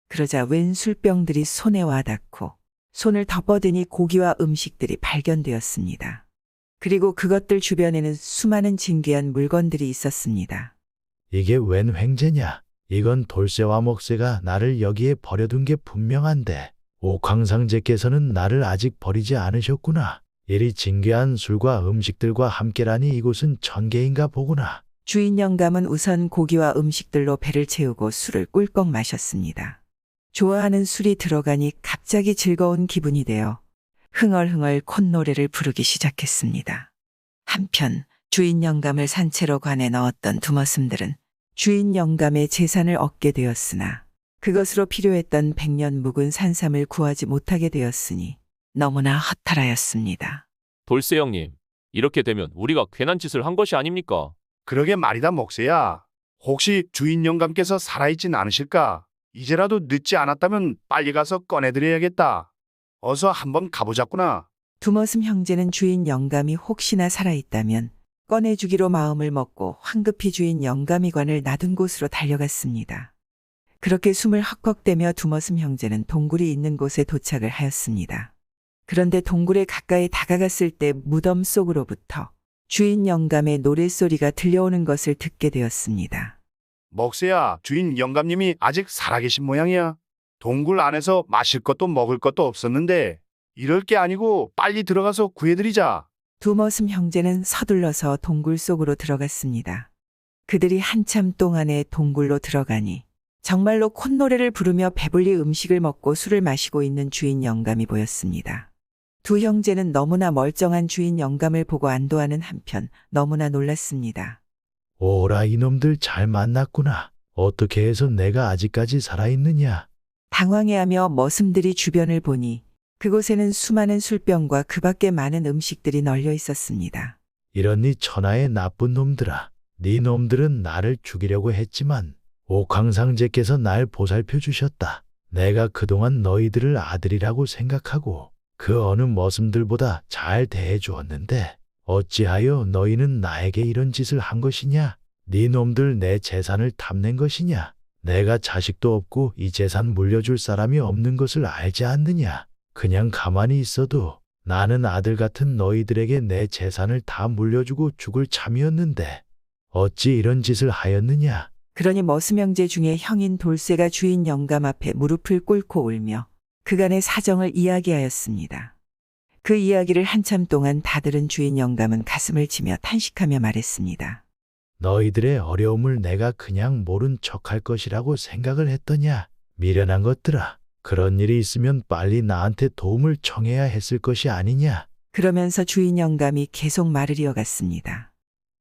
그러자 웬 술병들이 손에 와닿고 손을 덮어대니 고기와 음식들이 발견되었습니다. 그리고 그것들 주변에는 수많은 진귀한 물건들이 있었습니다. 이게 웬 횡재냐? 이건 돌쇠와 먹새가 나를 여기에 버려둔 게 분명한데 옥황상제께서는 나를 아직 버리지 않으셨구나. 이리 진귀한 술과 음식들과 함께라니 이곳은 천계인가 보구나. 주인 영감은 우선 고기와 음식들로 배를 채우고 술을 꿀꺽 마셨습니다. 좋아하는 술이 들어가니 갑자기 즐거운 기분이 되어 흥얼흥얼 콧노래를 부르기 시작했습니다. 한편 주인 영감을 산채로 관에 넣었던 두머슴들은 주인 영감의 재산을 얻게 되었으나 그것으로 필요했던 100년 묵은 산삼을 구하지 못하게 되었으니 너무나 허탈하였습니다. 돌쇠 형님, 이렇게 되면 우리가 괜한 짓을 한 것이 아닙니까? 그러게 말이다 먹새야. 혹시 주인 영감께서 살아있진 않으실까? 이제라도 늦지 않았다면 빨리 가서 꺼내드려야겠다. 어서 한번 가보자꾸나. 두머슴 형제는 주인 영감이 혹시나 살아있다면 꺼내주기로 마음을 먹고 황급히 주인 영감이관을 놔둔 곳으로 달려갔습니다. 그렇게 숨을 헉헉대며 두머슴 형제는 동굴이 있는 곳에 도착을 하였습니다. 그런데 동굴에 가까이 다가갔을 때 무덤 속으로부터 주인 영감의 노랫소리가 들려오는 것을 듣게 되었습니다. 먹새야, 주인 영감님이 아직 살아계신 모양이야. 동굴 안에서 마실 것도 먹을 것도 없었는데 이럴 게 아니고 빨리 들어가서 구해드리자. 두머슴 형제는 서둘러서 동굴 속으로 들어갔습니다. 그들이 한참 동안에 동굴로 들어가니 정말로 콧노래를 부르며 배불리 음식을 먹고 술을 마시고 있는 주인 영감이 보였습니다. 두 형제는 너무나 멀쩡한 주인 영감을 보고 안도하는 한편 너무나 놀랐습니다. 오라 이놈들 잘 만났구나. 어떻게 해서 내가 아직까지 살아있느냐? 당황해하며 머슴들이 주변을 보니 그곳에는 수많은 술병과 그 밖에 많은 음식들이 널려 있었습니다. 이런 네 천하의 나쁜 놈들아. 네 놈들은 나를 죽이려고 했지만 옥황상제께서 날 보살펴 주셨다. 내가 그동안 너희들을 아들이라고 생각하고 그 어느 머슴들보다 잘 대해 주었는데 어찌하여 너희는 나에게 이런 짓을 한 것이냐? 네 놈들 내 재산을 탐낸 것이냐? 내가 자식도 없고 이 재산 물려줄 사람이 없는 것을 알지 않느냐? 그냥 가만히 있어도 나는 아들 같은 너희들에게 내 재산을 다 물려주고 죽을 참이었는데 어찌 이런 짓을 하였느냐? 그러니 머슴 형제 중에 형인 돌쇠가 주인 영감 앞에 무릎을 꿇고 울며 그간의 사정을 이야기하였습니다. 그 이야기를 한참 동안 다 들은 주인 영감은 가슴을 치며 탄식하며 말했습니다. 너희들의 어려움을 내가 그냥 모른 척할 것이라고 생각을 했더냐? 미련한 것들아. 그런 일이 있으면 빨리 나한테 도움을 청해야 했을 것이 아니냐? 그러면서 주인 영감이 계속 말을 이어갔습니다.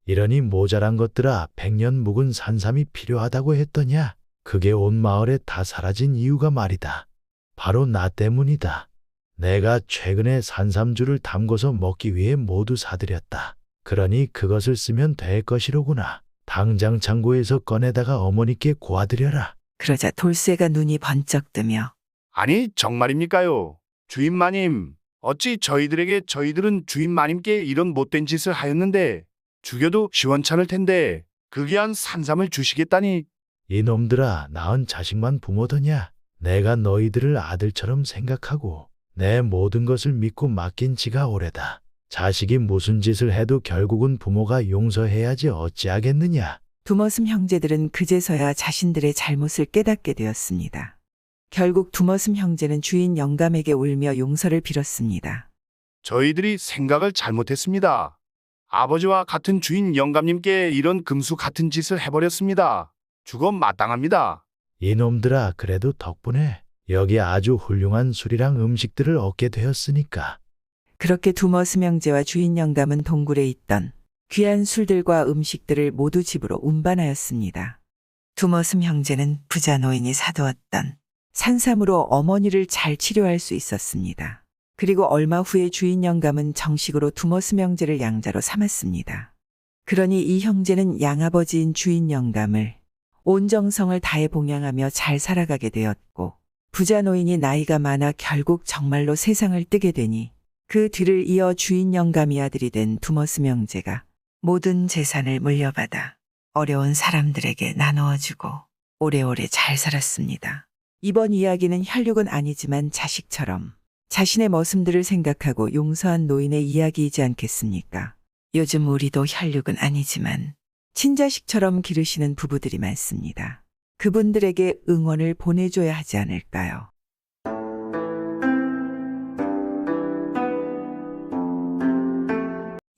이러니 모자란 것들아 100년 묵은 산삼이 필요하다고 했더냐? 그게 온 마을에 다 사라진 이유가 말이다. 바로 나 때문이다. 내가 최근에 산삼주를 담궈서 먹기 위해 모두 사들였다. 그러니 그것을 쓰면 될 것이로구나. 당장 창고에서 꺼내다가 어머니께 고아드려라. 그러자 돌쇠가 눈이 번쩍 뜨며 아니 정말입니까요? 주인마님, 어찌 저희들은 주인마님께 이런 못된 짓을 하였는데 죽여도 시원찮을 텐데 그 귀한 산삼을 주시겠다니. 이놈들아, 낳은 자식만 부모더냐? 내가 너희들을 아들처럼 생각하고 내 모든 것을 믿고 맡긴 지가 오래다. 자식이 무슨 짓을 해도 결국은 부모가 용서해야지 어찌하겠느냐. 두머슴 형제들은 그제서야 자신들의 잘못을 깨닫게 되었습니다. 결국 두머슴 형제는 주인 영감에게 울며 용서를 빌었습니다. 저희들이 생각을 잘못했습니다. 아버지와 같은 주인 영감님께 이런 금수 같은 짓을 해버렸습니다. 죽어 마땅합니다. 이놈들아, 그래도 덕분에 여기 아주 훌륭한 술이랑 음식들을 얻게 되었으니까. 그렇게 두머슴 형제와 주인 영감은 동굴에 있던 귀한 술들과 음식들을 모두 집으로 운반하였습니다. 두머슴 형제는 부자 노인이 사두었던 산삼으로 어머니를 잘 치료할 수 있었습니다. 그리고 얼마 후에 주인 영감은 정식으로 두머슴 형제를 양자로 삼았습니다. 그러니 이 형제는 양아버지인 주인 영감을 온 정성을 다해 봉양하며 잘 살아가게 되었고, 부자 노인이 나이가 많아 결국 정말로 세상을 뜨게 되니 그 뒤를 이어 주인 영감이 아들이 된 두머슴 형제가 모든 재산을 물려받아 어려운 사람들에게 나누어주고 오래오래 잘 살았습니다. 이번 이야기는 혈육은 아니지만 자식처럼 자신의 머슴들을 생각하고 용서한 노인의 이야기이지 않겠습니까? 요즘 우리도 혈육은 아니지만 친자식처럼 기르시는 부부들이 많습니다. 그분들에게 응원을 보내줘야 하지 않을까요?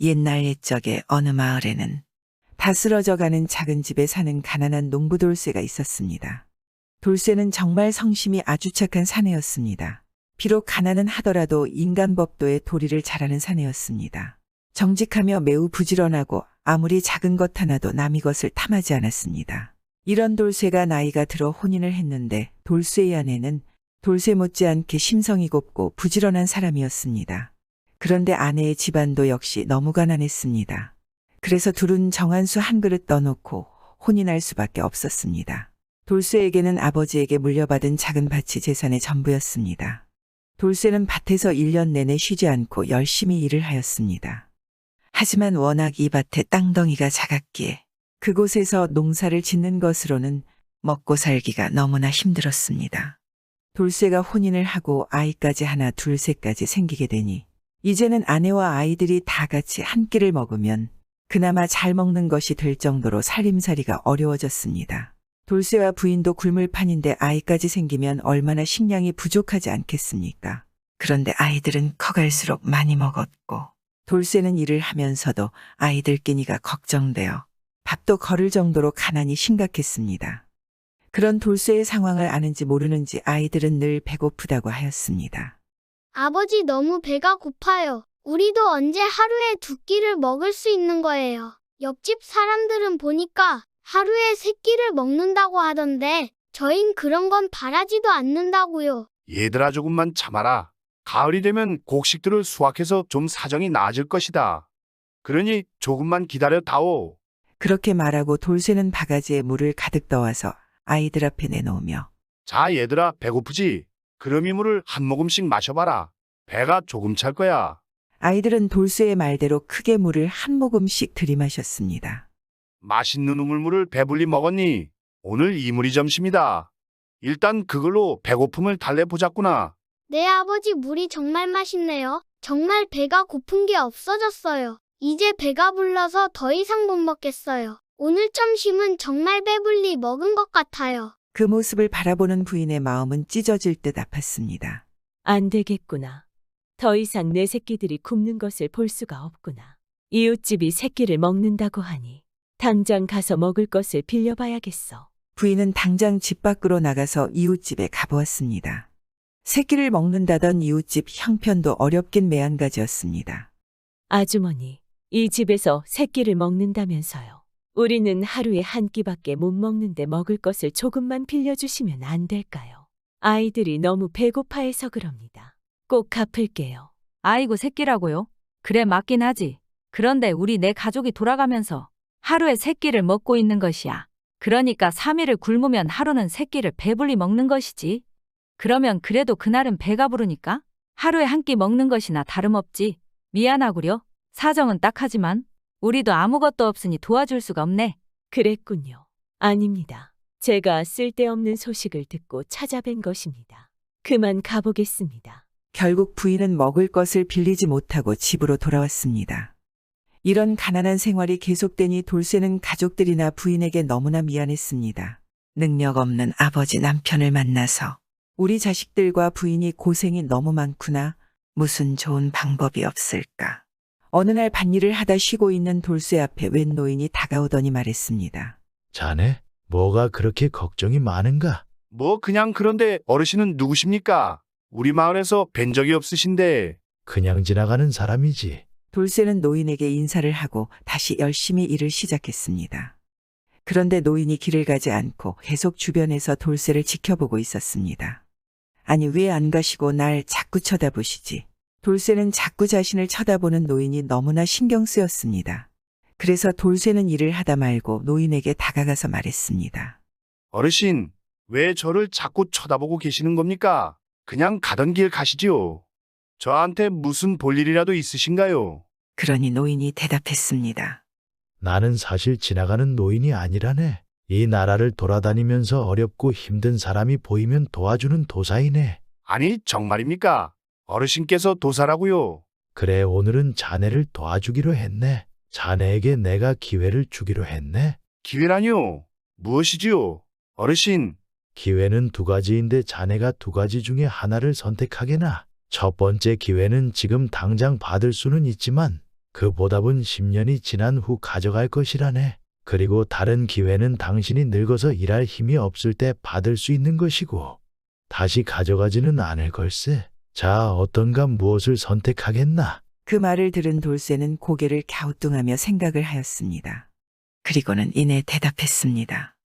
옛날 옛적에 어느 마을에는 다 쓰러져가는 작은 집에 사는 가난한 농부 돌쇠가 있었습니다. 돌쇠는 정말 성심이 아주 착한 사내였습니다. 비록 가난은 하더라도 인간 법도의 도리를 잘하는 사내였습니다. 정직하며 매우 부지런하고 아무리 작은 것 하나도 남의 것을 탐하지 않았습니다. 이런 돌쇠가 나이가 들어 혼인을 했는데 돌쇠의 아내는 돌쇠 못지않게 심성이 곱고 부지런한 사람이었습니다. 그런데 아내의 집안도 역시 너무 가난했습니다. 그래서 둘은 정한수 한 그릇 떠놓고 혼인할 수밖에 없었습니다. 돌쇠에게는 아버지에게 물려받은 작은 밭이 재산의 전부였습니다. 돌쇠는 밭에서 1년 내내 쉬지 않고 열심히 일을 하였습니다. 하지만 워낙 이 밭에 땅덩이가 작았기에 그곳에서 농사를 짓는 것으로는 먹고 살기가 너무나 힘들었습니다. 돌쇠가 혼인을 하고 아이까지 하나 둘 셋까지 생기게 되니 이제는 아내와 아이들이 다 같이 한 끼를 먹으면 그나마 잘 먹는 것이 될 정도로 살림살이가 어려워졌습니다. 돌쇠와 부인도 굶을 판인데 아이까지 생기면 얼마나 식량이 부족하지 않겠습니까? 그런데 아이들은 커갈수록 많이 먹었고 돌쇠는 일을 하면서도 아이들 끼니가 걱정되어 밥도 거를 정도로 가난이 심각했습니다. 그런 돌쇠의 상황을 아는지 모르는지 아이들은 늘 배고프다고 하였습니다. 아버지 너무 배가 고파요. 우리도 언제 하루에 2끼를 먹을 수 있는 거예요. 옆집 사람들은 보니까 하루에 3끼를 먹는다고 하던데 저흰 그런 건 바라지도 않는다고요. 얘들아 조금만 참아라. 가을이 되면 곡식들을 수확해서 좀 사정이 나아질 것이다. 그러니 조금만 기다려 다오. 그렇게 말하고 돌쇠는 바가지에 물을 가득 떠와서 아이들 앞에 내놓으며 자 얘들아 배고프지? 그럼 이 물을 한 모금씩 마셔봐라. 배가 조금 찰 거야. 아이들은 돌쇠의 말대로 크게 물을 한 모금씩 들이마셨습니다. 맛있는 우물물을 배불리 먹었니? 오늘 이물이 점심이다. 일단 그걸로 배고픔을 달래보자꾸나. 네 아버지 물이 정말 맛있네요. 정말 배가 고픈 게 없어졌어요. 이제 배가 불러서 더 이상 못 먹겠어요. 오늘 점심은 정말 배불리 먹은 것 같아요. 그 모습을 바라보는 부인의 마음은 찢어질 듯 아팠습니다. 안 되겠구나. 더 이상 내 새끼들이 굶는 것을 볼 수가 없구나. 이웃집이 새끼를 먹는다고 하니 당장 가서 먹을 것을 빌려봐야겠어. 부인은 당장 집 밖으로 나가서 이웃집에 가보았습니다. 새끼를 먹는다던 이웃집 형편도 어렵긴 매한가지였습니다. 아주머니, 이 집에서 새끼를 먹는다면서요. 우리는 하루에 한 끼밖에 못 먹는데 먹을 것을 조금만 빌려주시면 안 될까요? 아이들이 너무 배고파해서 그럽니다. 꼭 갚을게요. 아이고 새끼라고요? 그래 맞긴 하지. 그런데 우리 네 가족이 돌아가면서 하루에 세 끼를 먹고 있는 것이야. 그러니까 3일을 굶으면 하루는 세 끼를 배불리 먹는 것이지. 그러면 그래도 그날은 배가 부르니까 하루에 한 끼 먹는 것이나 다름없지. 미안하구려. 사정은 딱하지만 우리도 아무것도 없으니 도와줄 수가 없네. 그랬군요. 아닙니다. 제가 쓸데없는 소식을 듣고 찾아뵌 것입니다. 그만 가보겠습니다. 결국 부인은 먹을 것을 빌리지 못하고 집으로 돌아왔습니다. 이런 가난한 생활이 계속되니 돌쇠는 가족들이나 부인에게 너무나 미안했습니다. 능력 없는 아버지 남편을 만나서 우리 자식들과 부인이 고생이 너무 많구나. 무슨 좋은 방법이 없을까. 어느 날 밭일을 하다 쉬고 있는 돌쇠 앞에 웬 노인이 다가오더니 말했습니다. 자네, 뭐가 그렇게 걱정이 많은가? 뭐 그냥 그런데 어르신은 누구십니까? 우리 마을에서 뵌 적이 없으신데. 그냥 지나가는 사람이지. 돌쇠는 노인에게 인사를 하고 다시 열심히 일을 시작했습니다. 그런데 노인이 길을 가지 않고 계속 주변에서 돌쇠를 지켜보고 있었습니다. 아니, 왜 안 가시고 날 자꾸 쳐다보시지? 돌쇠는 자꾸 자신을 쳐다보는 노인이 너무나 신경 쓰였습니다. 그래서 돌쇠는 일을 하다 말고 노인에게 다가가서 말했습니다. 어르신, 왜 저를 자꾸 쳐다보고 계시는 겁니까? 그냥 가던 길 가시지요. 저한테 무슨 볼일이라도 있으신가요? 그러니 노인이 대답했습니다. 나는 사실 지나가는 노인이 아니라네. 이 나라를 돌아다니면서 어렵고 힘든 사람이 보이면 도와주는 도사이네. 아니, 정말입니까? 어르신께서 도사라고요? 그래, 오늘은 자네를 도와주기로 했네. 자네에게 내가 기회를 주기로 했네. 기회라뇨? 무엇이지요? 어르신, 기회는 두 가지인데 자네가 두 가지 중에 하나를 선택하게나. 첫 번째 기회는 지금 당장 받을 수는 있지만 그 보답은 10년이 지난 후 가져갈 것이라네. 그리고 다른 기회는 당신이 늙어서 일할 힘이 없을 때 받을 수 있는 것이고 다시 가져가지는 않을 걸세. 자, 어떤가, 무엇을 선택하겠나? 그 말을 들은 돌쇠는 고개를 갸우뚱하며 생각을 하였습니다. 그리고는 이내 대답했습니다.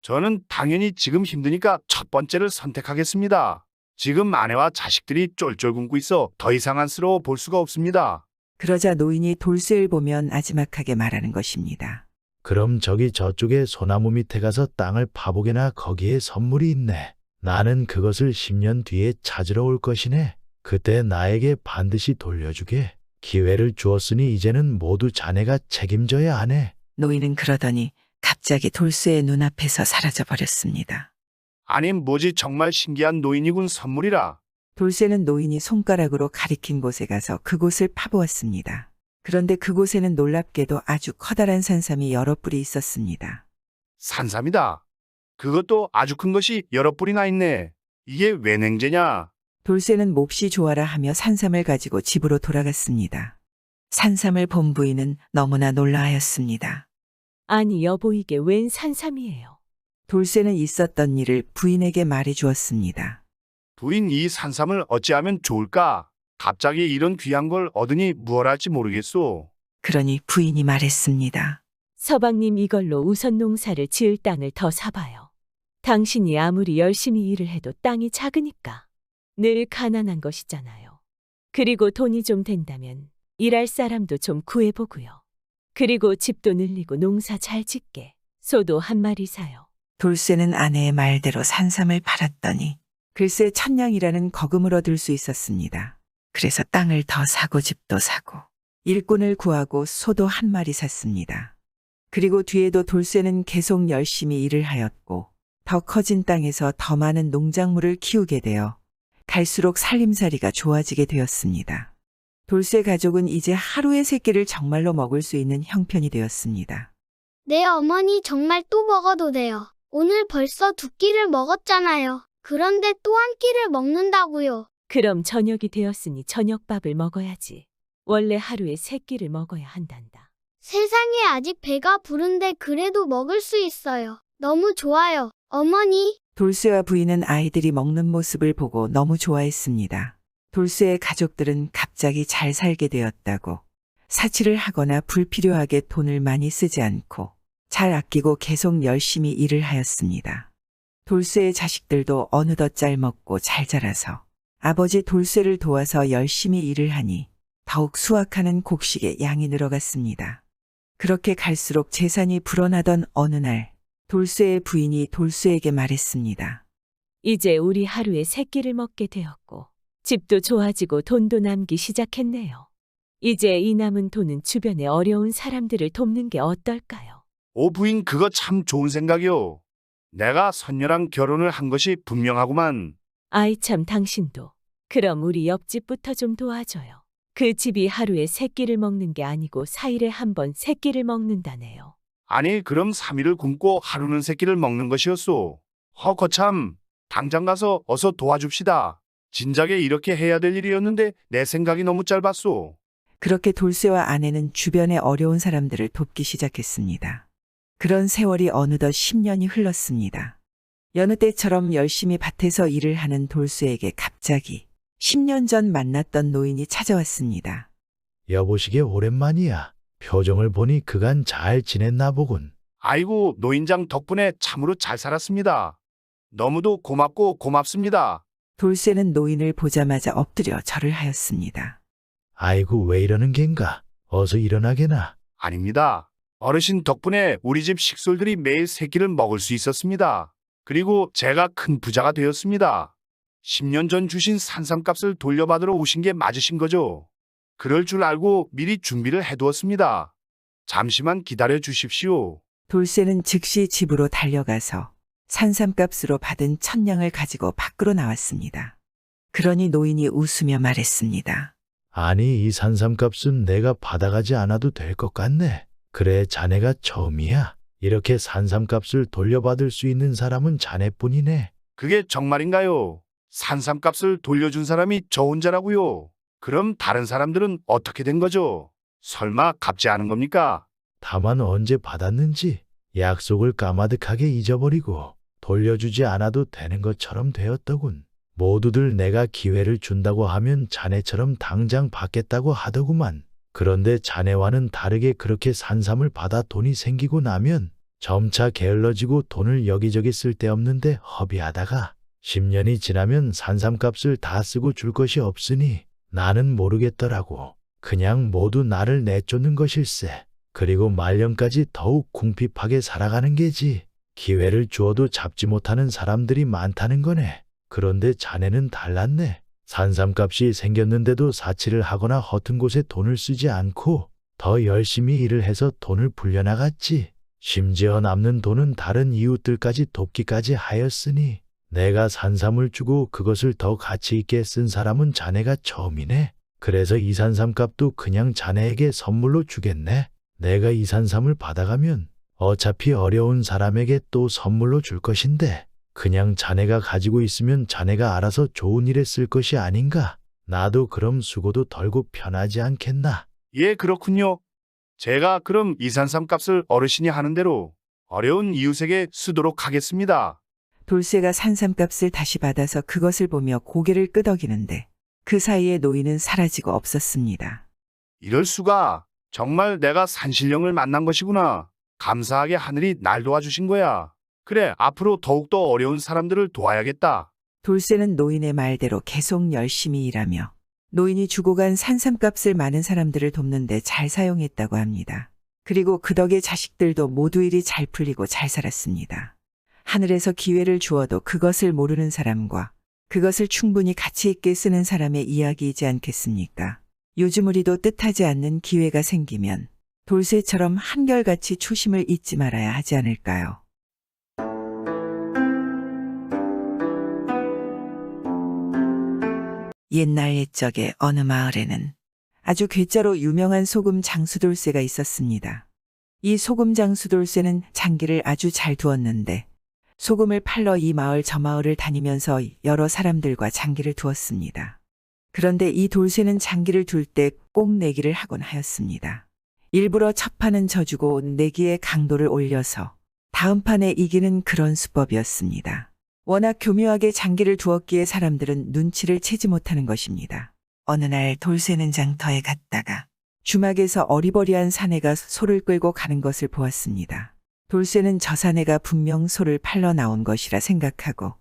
저는 당연히 지금 힘드니까 첫 번째를 선택하겠습니다. 지금 아내와 자식들이 쫄쫄 굶고 있어 더 이상 안쓰러워 볼 수가 없습니다. 그러자 노인이 돌쇠를 보면 나지막하게 말하는 것입니다. 그럼 저기 저쪽에 소나무 밑에 가서 땅을 파보게나. 거기에 선물이 있네. 나는 그것을 10년 뒤에 찾으러 올 것이네. 그때 나에게 반드시 돌려주게. 기회를 주었으니 이제는 모두 자네가 책임져야 하네. 노인은 그러더니 갑자기 돌쇠의 눈앞에서 사라져 버렸습니다. 아니, 뭐지, 정말 신기한 노인이군. 선물이라. 돌쇠는 노인이 손가락으로 가리킨 곳에 가서 그곳을 파보았습니다. 그런데 그곳에는 놀랍게도 아주 커다란 산삼이 여러 뿔이 있었습니다. 산삼이다. 그것도 아주 큰 것이 여러 뿔이나 있네. 이게 왜 냉제냐? 돌쇠는 몹시 좋아라 하며 산삼을 가지고 집으로 돌아갔습니다. 산삼을 본 부인은 너무나 놀라하였습니다. 아니, 여보, 이게 웬 산삼이에요? 돌쇠는 있었던 일을 부인에게 말해 주었습니다. 부인, 이 산삼을 어찌하면 좋을까? 갑자기 이런 귀한 걸 얻으니 무얼 할지 모르겠소. 그러니 부인이 말했습니다. 서방님, 이걸로 우선 농사를 지을 땅을 더 사봐요. 당신이 아무리 열심히 일을 해도 땅이 작으니까 늘 가난한 것이잖아요. 그리고 돈이 좀 된다면 일할 사람도 좀 구해보고요. 그리고 집도 늘리고 농사 잘 짓게 소도 한 마리 사요. 돌쇠는 아내의 말대로 산삼을 팔았더니 글쎄 천냥이라는 거금을 얻을 수 있었습니다. 그래서 땅을 더 사고 집도 사고 일꾼을 구하고 소도 한 마리 샀습니다. 그리고 뒤에도 돌쇠는 계속 열심히 일을 하였고 더 커진 땅에서 더 많은 농작물을 키우게 되어 갈수록 살림살이가 좋아지게 되었습니다. 돌쇠 가족은 이제 하루의 세 끼를 정말로 먹을 수 있는 형편이 되었습니다. 네, 어머니, 정말 또 먹어도 돼요. 오늘 벌써 두 끼를 먹었잖아요. 그런데 또 한 끼를 먹는다고요. 그럼 저녁이 되었으니 저녁밥을 먹어야지. 원래 하루에 세 끼를 먹어야 한단다. 세상에, 아직 배가 부른데 그래도 먹을 수 있어요. 너무 좋아요, 어머니. 돌쇠와 부인은 아이들이 먹는 모습을 보고 너무 좋아했습니다. 돌쇠의 가족들은 갑자기 잘 살게 되었다고 사치를 하거나 불필요하게 돈을 많이 쓰지 않고 잘 아끼고 계속 열심히 일을 하였습니다. 돌쇠의 자식들도 어느덧 잘 먹고 잘 자라서 아버지 돌쇠를 도와서 열심히 일을 하니 더욱 수확하는 곡식의 양이 늘어갔습니다. 그렇게 갈수록 재산이 불어나던 어느 날 돌쇠의 부인이 돌쇠에게 말했습니다. 이제 우리 하루에 세 끼를 먹게 되었고 집도 좋아지고 돈도 남기 시작했네요. 이제 이 남은 돈은 주변에 어려운 사람들을 돕는 게 어떨까요? 오, 부인, 그거 참 좋은 생각이요. 내가 선녀랑 결혼을 한 것이 분명하구만. 아이 참 당신도. 그럼 우리 옆집부터 좀 도와줘요. 그 집이 하루에 3끼를 먹는 게 아니고 4일에 한 번 3끼를 먹는다네요. 아니 그럼 3일을 굶고 하루는 새끼를 먹는 것이었소. 거참 당장 가서 어서 도와줍시다. 진작에 이렇게 해야 될 일이었는데 내 생각이 너무 짧았소. 그렇게 돌쇠와 아내는 주변의 어려운 사람들을 돕기 시작했습니다. 그런 세월이 어느덧 10년이 흘렀습니다. 여느 때처럼 열심히 밭에서 일을 하는 돌쇠에게 갑자기 10년 전 만났던 노인이 찾아왔습니다. 여보시게 오랜만이야. 표정을 보니 그간 잘 지냈나 보군. 아이고 노인장 덕분에 참으로 잘 살았습니다. 너무도 고맙고 고맙습니다. 돌쇠는 노인을 보자마자 엎드려 절을 하였습니다. 아이고 왜 이러는 겐가. 어서 일어나게나. 아닙니다. 어르신 덕분에 우리 집 식솔들이 매일 새끼를 먹을 수 있었습니다. 그리고 제가 큰 부자가 되었습니다. 10년 전 주신 산삼값을 돌려받으러 오신 게 맞으신 거죠? 그럴 줄 알고 미리 준비를 해두었습니다. 잠시만 기다려 주십시오. 돌쇠는 즉시 집으로 달려가서 산삼값으로 받은 1000냥을 가지고 밖으로 나왔습니다. 그러니 노인이 웃으며 말했습니다. 아니 이 산삼값은 내가 받아가지 않아도 될 것 같네. 그래 자네가 처음이야. 이렇게 산삼값을 돌려받을 수 있는 사람은 자네뿐이네. 그게 정말인가요? 산삼값을 돌려준 사람이 저 혼자라고요? 그럼 다른 사람들은 어떻게 된 거죠? 설마 갚지 않은 겁니까? 다만 언제 받았는지 약속을 까마득하게 잊어버리고 돌려주지 않아도 되는 것처럼 되었더군. 모두들 내가 기회를 준다고 하면 자네처럼 당장 받겠다고 하더구만. 그런데 자네와는 다르게 그렇게 산삼을 받아 돈이 생기고 나면 점차 게을러지고 돈을 여기저기 쓸데없는데 허비하다가 10년이 지나면 산삼값을 다 쓰고 줄 것이 없으니 나는 모르겠더라고. 그냥 모두 나를 내쫓는 것일세. 그리고 말년까지 더욱 궁핍하게 살아가는 게지. 기회를 주어도 잡지 못하는 사람들이 많다는 거네. 그런데 자네는 달랐네. 산삼값이 생겼는데도 사치를 하거나 허튼 곳에 돈을 쓰지 않고 더 열심히 일을 해서 돈을 불려나갔지. 심지어 남는 돈은 다른 이웃들까지 돕기까지 하였으니 내가 산삼을 주고 그것을 더 가치 있게 쓴 사람은 자네가 처음이네. 그래서 이 산삼값도 그냥 자네에게 선물로 주겠네. 내가 이 산삼을 받아가면 어차피 어려운 사람에게 또 선물로 줄 것인데 그냥 자네가 가지고 있으면 자네가 알아서 좋은 일에 쓸 것이 아닌가. 나도 그럼 수고도 덜고 편하지 않겠나. 예, 그렇군요. 제가 그럼 이 산삼값을 어르신이 하는 대로 어려운 이웃에게 쓰도록 하겠습니다. 돌쇠가 산삼값을 다시 받아서 그것을 보며 고개를 끄덕이는데 그 사이에 노인은 사라지고 없었습니다. 이럴 수가. 정말 내가 산신령을 만난 것이구나. 감사하게 하늘이 날 도와주신 거야. 그래, 앞으로 더욱더 어려운 사람들을 도와야겠다. 돌쇠는 노인의 말대로 계속 열심히 일하며 노인이 주고 간 산삼값을 많은 사람들을 돕는데 잘 사용했다고 합니다. 그리고 그 덕에 자식들도 모두 일이 잘 풀리고 잘 살았습니다. 하늘에서 기회를 주어도 그것을 모르는 사람과 그것을 충분히 가치 있게 쓰는 사람의 이야기이지 않겠습니까? 요즘 우리도 뜻하지 않는 기회가 생기면 돌쇠처럼 한결같이 초심을 잊지 말아야 하지 않을까요? 옛날 옛적에 어느 마을에는 아주 괴짜로 유명한 소금 장수돌쇠가 있었습니다. 이 소금 장수돌쇠는 장기를 아주 잘 두었는데 소금을 팔러 이 마을 저 마을을 다니면서 여러 사람들과 장기를 두었습니다. 그런데 이 돌쇠는 장기를 둘 때 꼭 내기를 하곤 하였습니다. 일부러 첫 판은 져주고 내기의 강도를 올려서 다음 판에 이기는 그런 수법이었습니다. 워낙 교묘하게 장기를 두었기에 사람들은 눈치를 채지 못하는 것입니다. 어느 날 돌쇠는 장터에 갔다가 주막에서 어리버리한 사내가 소를 끌고 가는 것을 보았습니다. 돌쇠는 저 사내가 분명 소를 팔러 나온 것이라 생각하고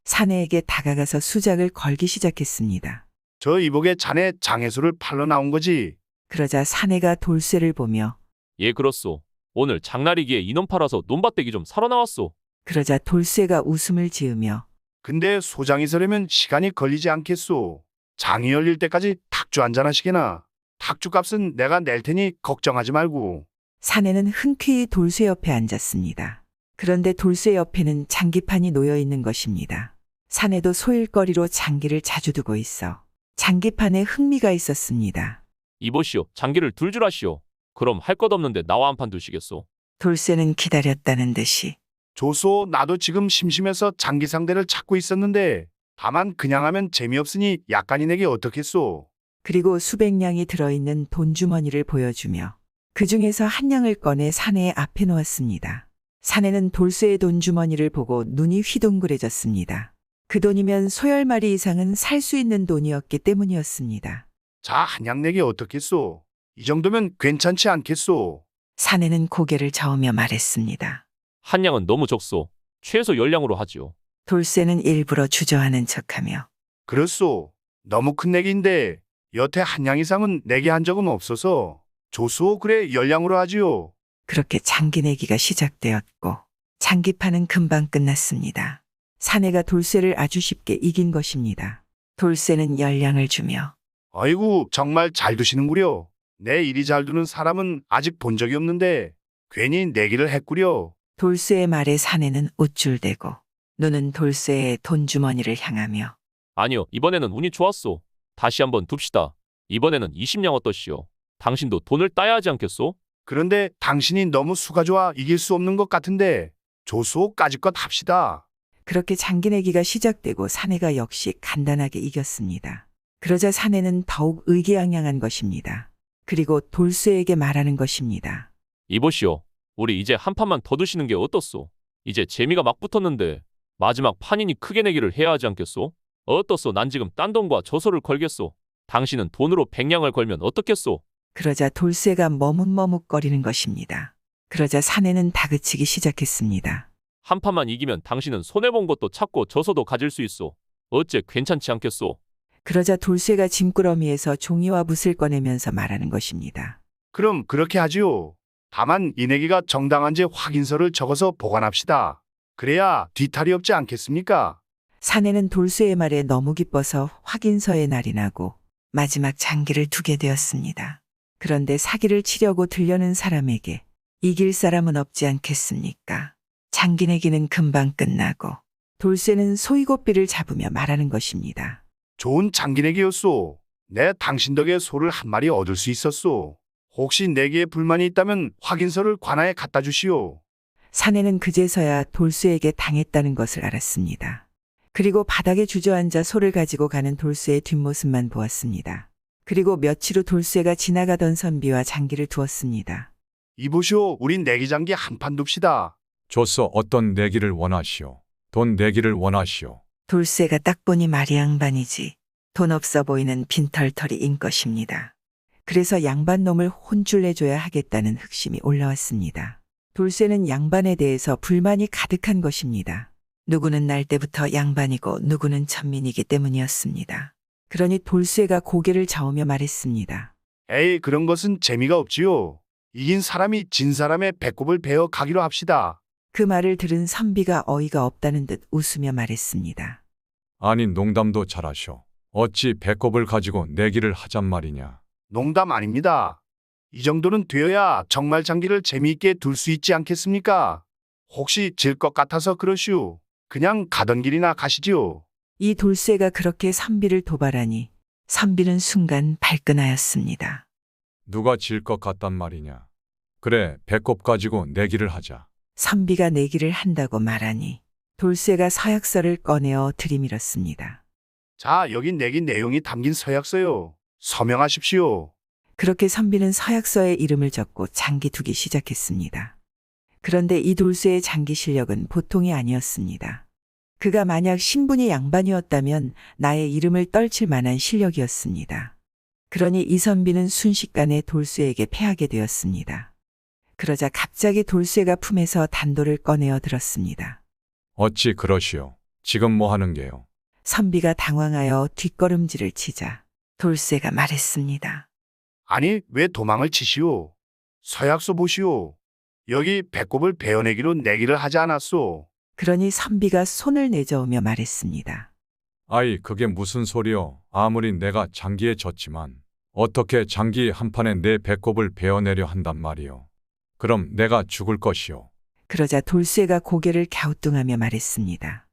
사내에게 다가가서 수작을 걸기 시작했습니다. 저 이복에 자네 장해소를 팔러 나온 거지. 그러자 사내가 돌쇠를 보며 예, 그렇소. 오늘 장날이기에 인원 팔아서 논밭대기 좀 사러 나왔소. 그러자 돌쇠가 웃음을 지으며 근데 소장이 서려면 시간이 걸리지 않겠소. 장이 열릴 때까지 탁주 한잔 하시게나. 탁주 값은 내가 낼 테니 걱정하지 말고. 사내는 흔쾌히 돌쇠 옆에 앉았습니다. 그런데 돌쇠 옆에는 장기판이 놓여 있는 것입니다. 사내도 소일거리로 장기를 자주 두고 있어 장기판에 흥미가 있었습니다. 이보시오. 장기를 둘 줄 아시오. 그럼 할 것 없는데 나와 한 판 두시겠소? 돌쇠는 기다렸다는 듯이 조소, 나도 지금 심심해서 장기 상대를 찾고 있었는데 다만 그냥 하면 재미없으니 약간이 내게 어떻겠소? 그리고 수백 냥이 들어있는 돈주머니를 보여주며 그 중에서 한 냥을 꺼내 사내의 앞에 놓았습니다. 사내는 돌쇠의 돈주머니를 보고 눈이 휘둥그레졌습니다. 그 돈이면 소열마리 이상은 살 수 있는 돈이었기 때문이었습니다. 자, 한양 내게 어떻겠소? 이 정도면 괜찮지 않겠소? 사내는 고개를 저으며 말했습니다. 한 양은 너무 적소. 최소 10량으로 하지요. 돌쇠는 일부러 주저하는 척하며 그렇소. 너무 큰 내기인데 여태 한양 이상은 내게 한 적은 없어서 조소, 그래, 열량으로 하지요. 그렇게 장기 내기가 시작되었고 장기판은 금방 끝났습니다. 사내가 돌쇠를 아주 쉽게 이긴 것입니다. 돌쇠는 10냥을 주며 아이고, 정말 잘 두시는구려. 내 이리 잘 두는 사람은 아직 본 적이 없는데 괜히 내기를 했구려. 돌쇠의 말에 사내는 우쭐대고 눈은 돌쇠의 돈주머니를 향하며 아니요. 이번에는 운이 좋았소. 다시 한번 둡시다. 이번에는 20량 어떠시오? 당신도 돈을 따야 하지 않겠소? 그런데 당신이 너무 수가 좋아 이길 수 없는 것 같은데 조소, 까짓것 합시다. 그렇게 장기 내기가 시작되고 사내가 역시 간단하게 이겼습니다. 그러자 사내는 더욱 의기양양한 것입니다. 그리고 돌쇠에게 말하는 것입니다. 이보시오. 우리 이제 한 판만 더 두시는 게 어떻소? 이제 재미가 막 붙었는데 마지막 판이니 크게 내기를 해야 하지 않겠소? 어떻소? 난 지금 딴 돈과 저소를 걸겠소. 당신은 돈으로 100냥을 걸면 어떻겠소? 그러자 돌쇠가 머뭇머뭇거리는 것입니다. 그러자 사내는 다그치기 시작했습니다. 한 판만 이기면 당신은 손해본 것도 찾고 저소도 가질 수 있소. 어째 괜찮지 않겠소? 그러자 돌쇠가 짐꾸러미에서 종이와 붓을 꺼내면서 말하는 것입니다. 그럼 그렇게 하지요. 다만 이 내기가 정당한지 확인서를 적어서 보관합시다. 그래야 뒤탈이 없지 않겠습니까? 사내는 돌쇠의 말에 너무 기뻐서 확인서에 날이 나고 마지막 장기를 두게 되었습니다. 그런데 사기를 치려고 들려는 사람에게 이길 사람은 없지 않겠습니까? 장기 내기는 금방 끝나고 돌쇠는 소이고삐를 잡으며 말하는 것입니다. 좋은 장기 내기였소. 내 당신 덕에 소를 한 마리 얻을 수 있었소. 혹시 내기에 불만이 있다면 확인서를 관아에 갖다 주시오. 사내는 그제서야 돌쇠에게 당했다는 것을 알았습니다. 그리고 바닥에 주저앉아 소를 가지고 가는 돌쇠의 뒷모습만 보았습니다. 그리고 며칠 후 돌쇠가 지나가던 선비와 장기를 두었습니다. 이보시오, 우린 내기 장기 한 판 둡시다. 조서 어떤 내기를 원하시오? 돈 내기를 원하시오? 돌쇠가 딱 보니 말이 양반이지 돈 없어 보이는 빈털터리인 것입니다. 그래서 양반 놈을 혼쭐 내줘야 하겠다는 흑심이 올라왔습니다. 돌쇠는 양반에 대해서 불만이 가득한 것입니다. 누구는 날 때부터 양반이고 누구는 천민이기 때문이었습니다. 그러니 돌쇠가 고개를 저으며 말했습니다. 에이, 그런 것은 재미가 없지요. 이긴 사람이 진 사람의 배꼽을 베어 가기로 합시다. 그 말을 들은 선비가 어이가 없다는 듯 웃으며 말했습니다. 아니 농담도 잘하셔. 어찌 배꼽을 가지고 내기를 하잔 말이냐. 농담 아닙니다. 이 정도는 되어야 정말 장기를 재미있게 둘 수 있지 않겠습니까? 혹시 질 것 같아서 그러시오. 그냥 가던 길이나 가시지요. 이 돌쇠가 그렇게 선비를 도발하니 선비는 순간 발끈하였습니다. 누가 질 것 같단 말이냐. 그래, 배꼽 가지고 내기를 하자. 선비가 내기를 한다고 말하니 돌쇠가 서약서를 꺼내어 들이밀었습니다. 자, 여기 내기 내용이 담긴 서약서요. 서명하십시오. 그렇게 선비는 서약서에 이름을 적고 장기 두기 시작했습니다. 그런데 이 돌쇠의 장기 실력은 보통이 아니었습니다. 그가 만약 신분이 양반이었다면 나의 이름을 떨칠 만한 실력이었습니다. 그러니 이 선비는 순식간에 돌쇠에게 패하게 되었습니다. 그러자 갑자기 돌쇠가 품에서 단도를 꺼내어 들었습니다. 어찌 그러시오? 지금 뭐 하는 게요? 선비가 당황하여 뒷걸음질을 치자 돌쇠가 말했습니다. 아니, 왜 도망을 치시오? 서약서 보시오. 여기 배꼽을 베어내기로 내기를 하지 않았소. 그러니 선비가 손을 내저으며 말했습니다. 아이, 그게 무슨 소리요? 아무리 내가 장기에 졌지만 어떻게 장기 한 판에 내 배꼽을 베어내려 한단 말이오. 그럼 내가 죽을 것이오. 그러자 돌쇠가 고개를 갸우뚱하며 말했습니다.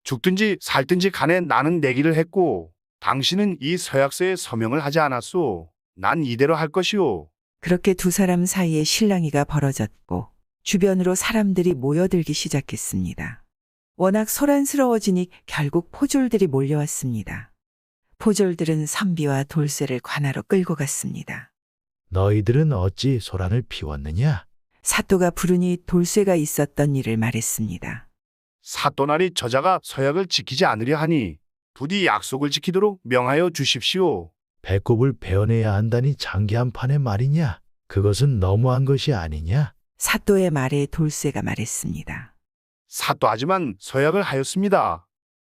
죽든지 살든지 간에 나는 내기를 했고 당신은 이 서약서에 서명을 하지 않았소. 난 이대로 할 것이오. 그렇게 두 사람 사이에 실랑이가 벌어졌고 주변으로 사람들이 모여들기 시작했습니다. 워낙 소란스러워지니 결국 포졸들이 몰려왔습니다. 포졸들은 선비와 돌쇠를 관하로 끌고 갔습니다. 너희들은 어찌 소란을 피웠느냐? 사또가 부르니 돌쇠가 있었던 일을 말했습니다. 사또나리 저자가 서약을 지키지 않으려 하니 부디 약속을 지키도록 명하여 주십시오. 배꼽을 베어내야 한다니 장기 한 판의 말이냐? 그것은 너무한 것이 아니냐? 사또의 말에 돌쇠가 말했습니다. 사또하지만 서약을 하였습니다.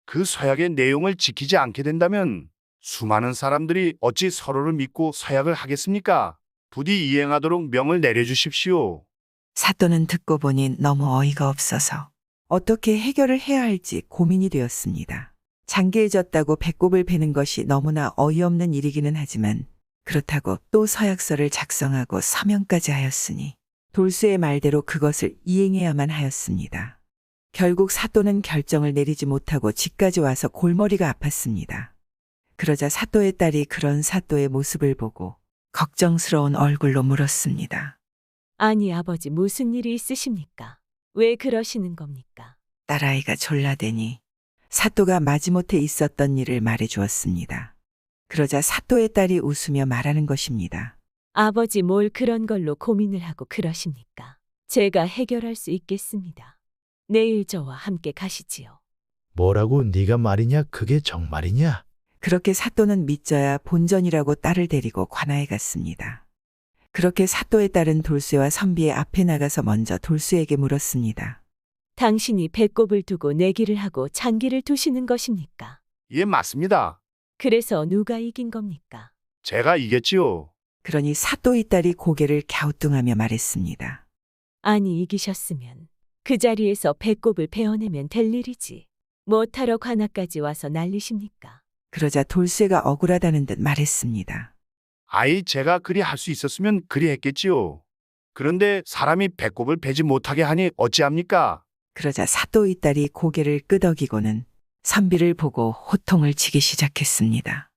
그 서약의 내용을 지키지 않게 된다면 수많은 사람들이 어찌 서로를 믿고 서약을 하겠습니까? 부디 이행하도록 명을 내려주십시오. 사또는 듣고 보니 너무 어이가 없어서 어떻게 해결을 해야 할지 고민이 되었습니다. 장기해졌다고 배꼽을 베는 것이 너무나 어이없는 일이기는 하지만 그렇다고 또 서약서를 작성하고 서명까지 하였으니 돌쇠의 말대로 그것을 이행해야만 하였습니다. 결국 사또는 결정을 내리지 못하고 집까지 와서 골머리가 아팠습니다. 그러자 사또의 딸이 그런 사또의 모습을 보고 걱정스러운 얼굴로 물었습니다. 아니 아버지 무슨 일이 있으십니까? 왜 그러시는 겁니까? 딸아이가 졸라대니 사또가 마지못해 있었던 일을 말해 주었습니다. 그러자 사또의 딸이 웃으며 말하는 것입니다. 아버지 뭘 그런 걸로 고민을 하고 그러십니까? 제가 해결할 수 있겠습니다. 내일 저와 함께 가시지요. 뭐라고 네가 말이냐? 그게 정말이냐? 그렇게 사또는 믿져야 본전이라고 딸을 데리고 관아에 갔습니다. 그렇게 사또의 딸은 돌쇠와 선비의 앞에 나가서 먼저 돌쇠에게 물었습니다. 당신이 배꼽을 두고 내기를 하고 장기를 두시는 것입니까? 예, 맞습니다. 그래서 누가 이긴 겁니까? 제가 이겼지요. 그러니 사또의 딸이 고개를 갸우뚱하며 말했습니다. 아니 이기셨으면 그 자리에서 배꼽을 베어내면 될 일이지. 뭐하러 관아까지 와서 난리십니까? 그러자 돌쇠가 억울하다는 듯 말했습니다. 아이, 제가 그리 할 수 있었으면 그리 했겠지요. 그런데 사람이 배꼽을 베지 못하게 하니 어찌합니까? 그러자 사또의 딸이 고개를 끄덕이고는 선비를 보고 호통을 치기 시작했습니다.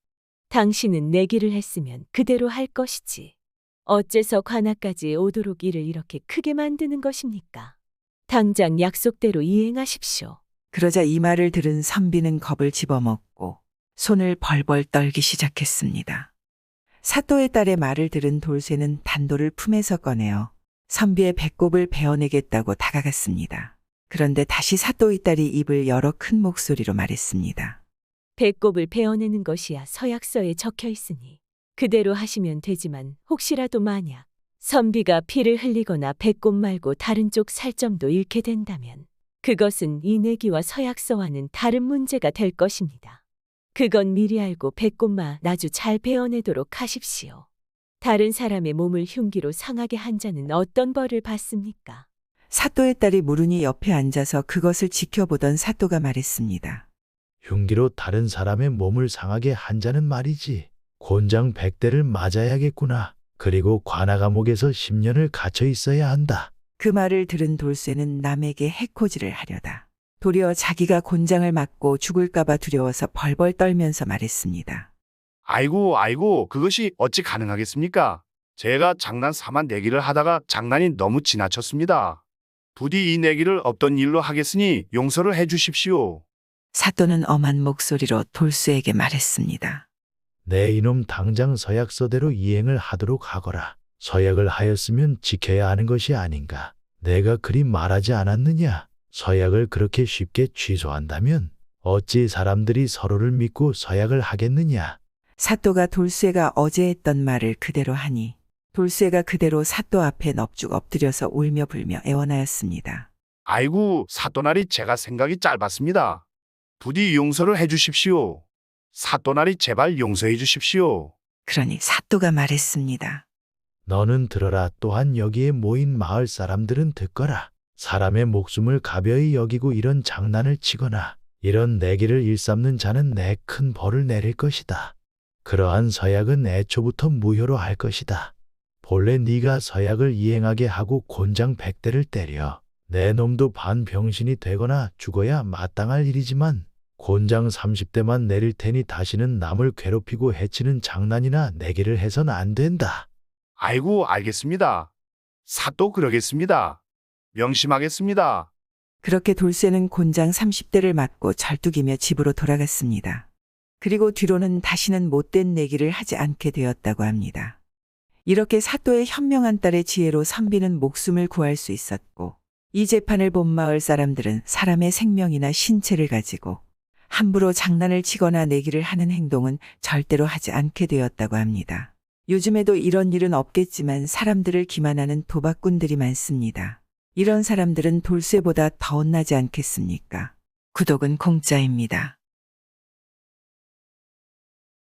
당신은 내기를 했으면 그대로 할 것이지. 어째서 관아까지 오도록 일을 이렇게 크게 만드는 것입니까? 당장 약속대로 이행하십시오. 그러자 이 말을 들은 선비는 겁을 집어먹고 손을 벌벌 떨기 시작했습니다. 사또의 딸의 말을 들은 돌쇠는 단도를 품에서 꺼내어 선비의 배꼽을 베어내겠다고 다가갔습니다. 그런데 다시 사또의 딸이 입을 열어 큰 목소리로 말했습니다. 배꼽을 베어내는 것이야 서약서에 적혀 있으니 그대로 하시면 되지만 혹시라도 만약 선비가 피를 흘리거나 배꼽 말고 다른 쪽 살점도 잃게 된다면 그것은 이 내기와 서약서와는 다른 문제가 될 것입니다. 그건 미리 알고 배꼽마 나주 잘 베어내도록 하십시오. 다른 사람의 몸을 흉기로 상하게 한 자는 어떤 벌을 받습니까? 사또의 딸이 물으니 옆에 앉아서 그것을 지켜보던 사또가 말했습니다. 흉기로 다른 사람의 몸을 상하게 한 자는 말이지. 곤장 100대를 맞아야겠구나. 그리고 관아 감옥에서 10년을 갇혀 있어야 한다. 그 말을 들은 돌쇠는 남에게 해코지를 하려다 도리어 자기가 곤장을 맞고 죽을까봐 두려워서 벌벌 떨면서 말했습니다. 아이고, 그것이 어찌 가능하겠습니까? 제가 장난 삼아 내기를 하다가 장난이 너무 지나쳤습니다. 부디 이 내기를 없던 일로 하겠으니 용서를 해 주십시오. 사또는 엄한 목소리로 돌쇠에게 말했습니다. 내 이놈 당장 서약서대로 이행을 하도록 하거라. 서약을 하였으면 지켜야 하는 것이 아닌가. 내가 그리 말하지 않았느냐. 서약을 그렇게 쉽게 취소한다면 어찌 사람들이 서로를 믿고 서약을 하겠느냐. 사또가 돌쇠가 어제 했던 말을 그대로 하니 돌쇠가 그대로 사또 앞에 넙죽 엎드려서 울며 불며 애원하였습니다. 아이고, 사또나리 제가 생각이 짧았습니다. 부디 용서를 해 주십시오. 사또나리 제발 용서해 주십시오. 그러니 사또가 말했습니다. 너는 들어라. 또한 여기에 모인 마을 사람들은 듣거라. 사람의 목숨을 가벼이 여기고 이런 장난을 치거나 이런 내기를 일삼는 자는 내 큰 벌을 내릴 것이다. 그러한 서약은 애초부터 무효로 할 것이다. 본래 네가 서약을 이행하게 하고 곤장 100대를 때려 내 놈도 반병신이 되거나 죽어야 마땅할 일이지만 곤장 30대만 내릴 테니 다시는 남을 괴롭히고 해치는 장난이나 내기를 해선 안 된다. 아이고, 알겠습니다. 사또 그러겠습니다. 명심하겠습니다. 그렇게 돌쇠는 곤장 30대를 맞고 절뚝이며 집으로 돌아갔습니다. 그리고 뒤로는 다시는 못된 내기를 하지 않게 되었다고 합니다. 이렇게 사또의 현명한 딸의 지혜로 선비는 목숨을 구할 수 있었고, 이 재판을 본 마을 사람들은 사람의 생명이나 신체를 가지고 함부로 장난을 치거나 내기를 하는 행동은 절대로 하지 않게 되었다고 합니다. 요즘에도 이런 일은 없겠지만 사람들을 기만하는 도박꾼들이 많습니다. 이런 사람들은 돌쇠보다 더 혼나지 않겠습니까? 구독은 공짜입니다.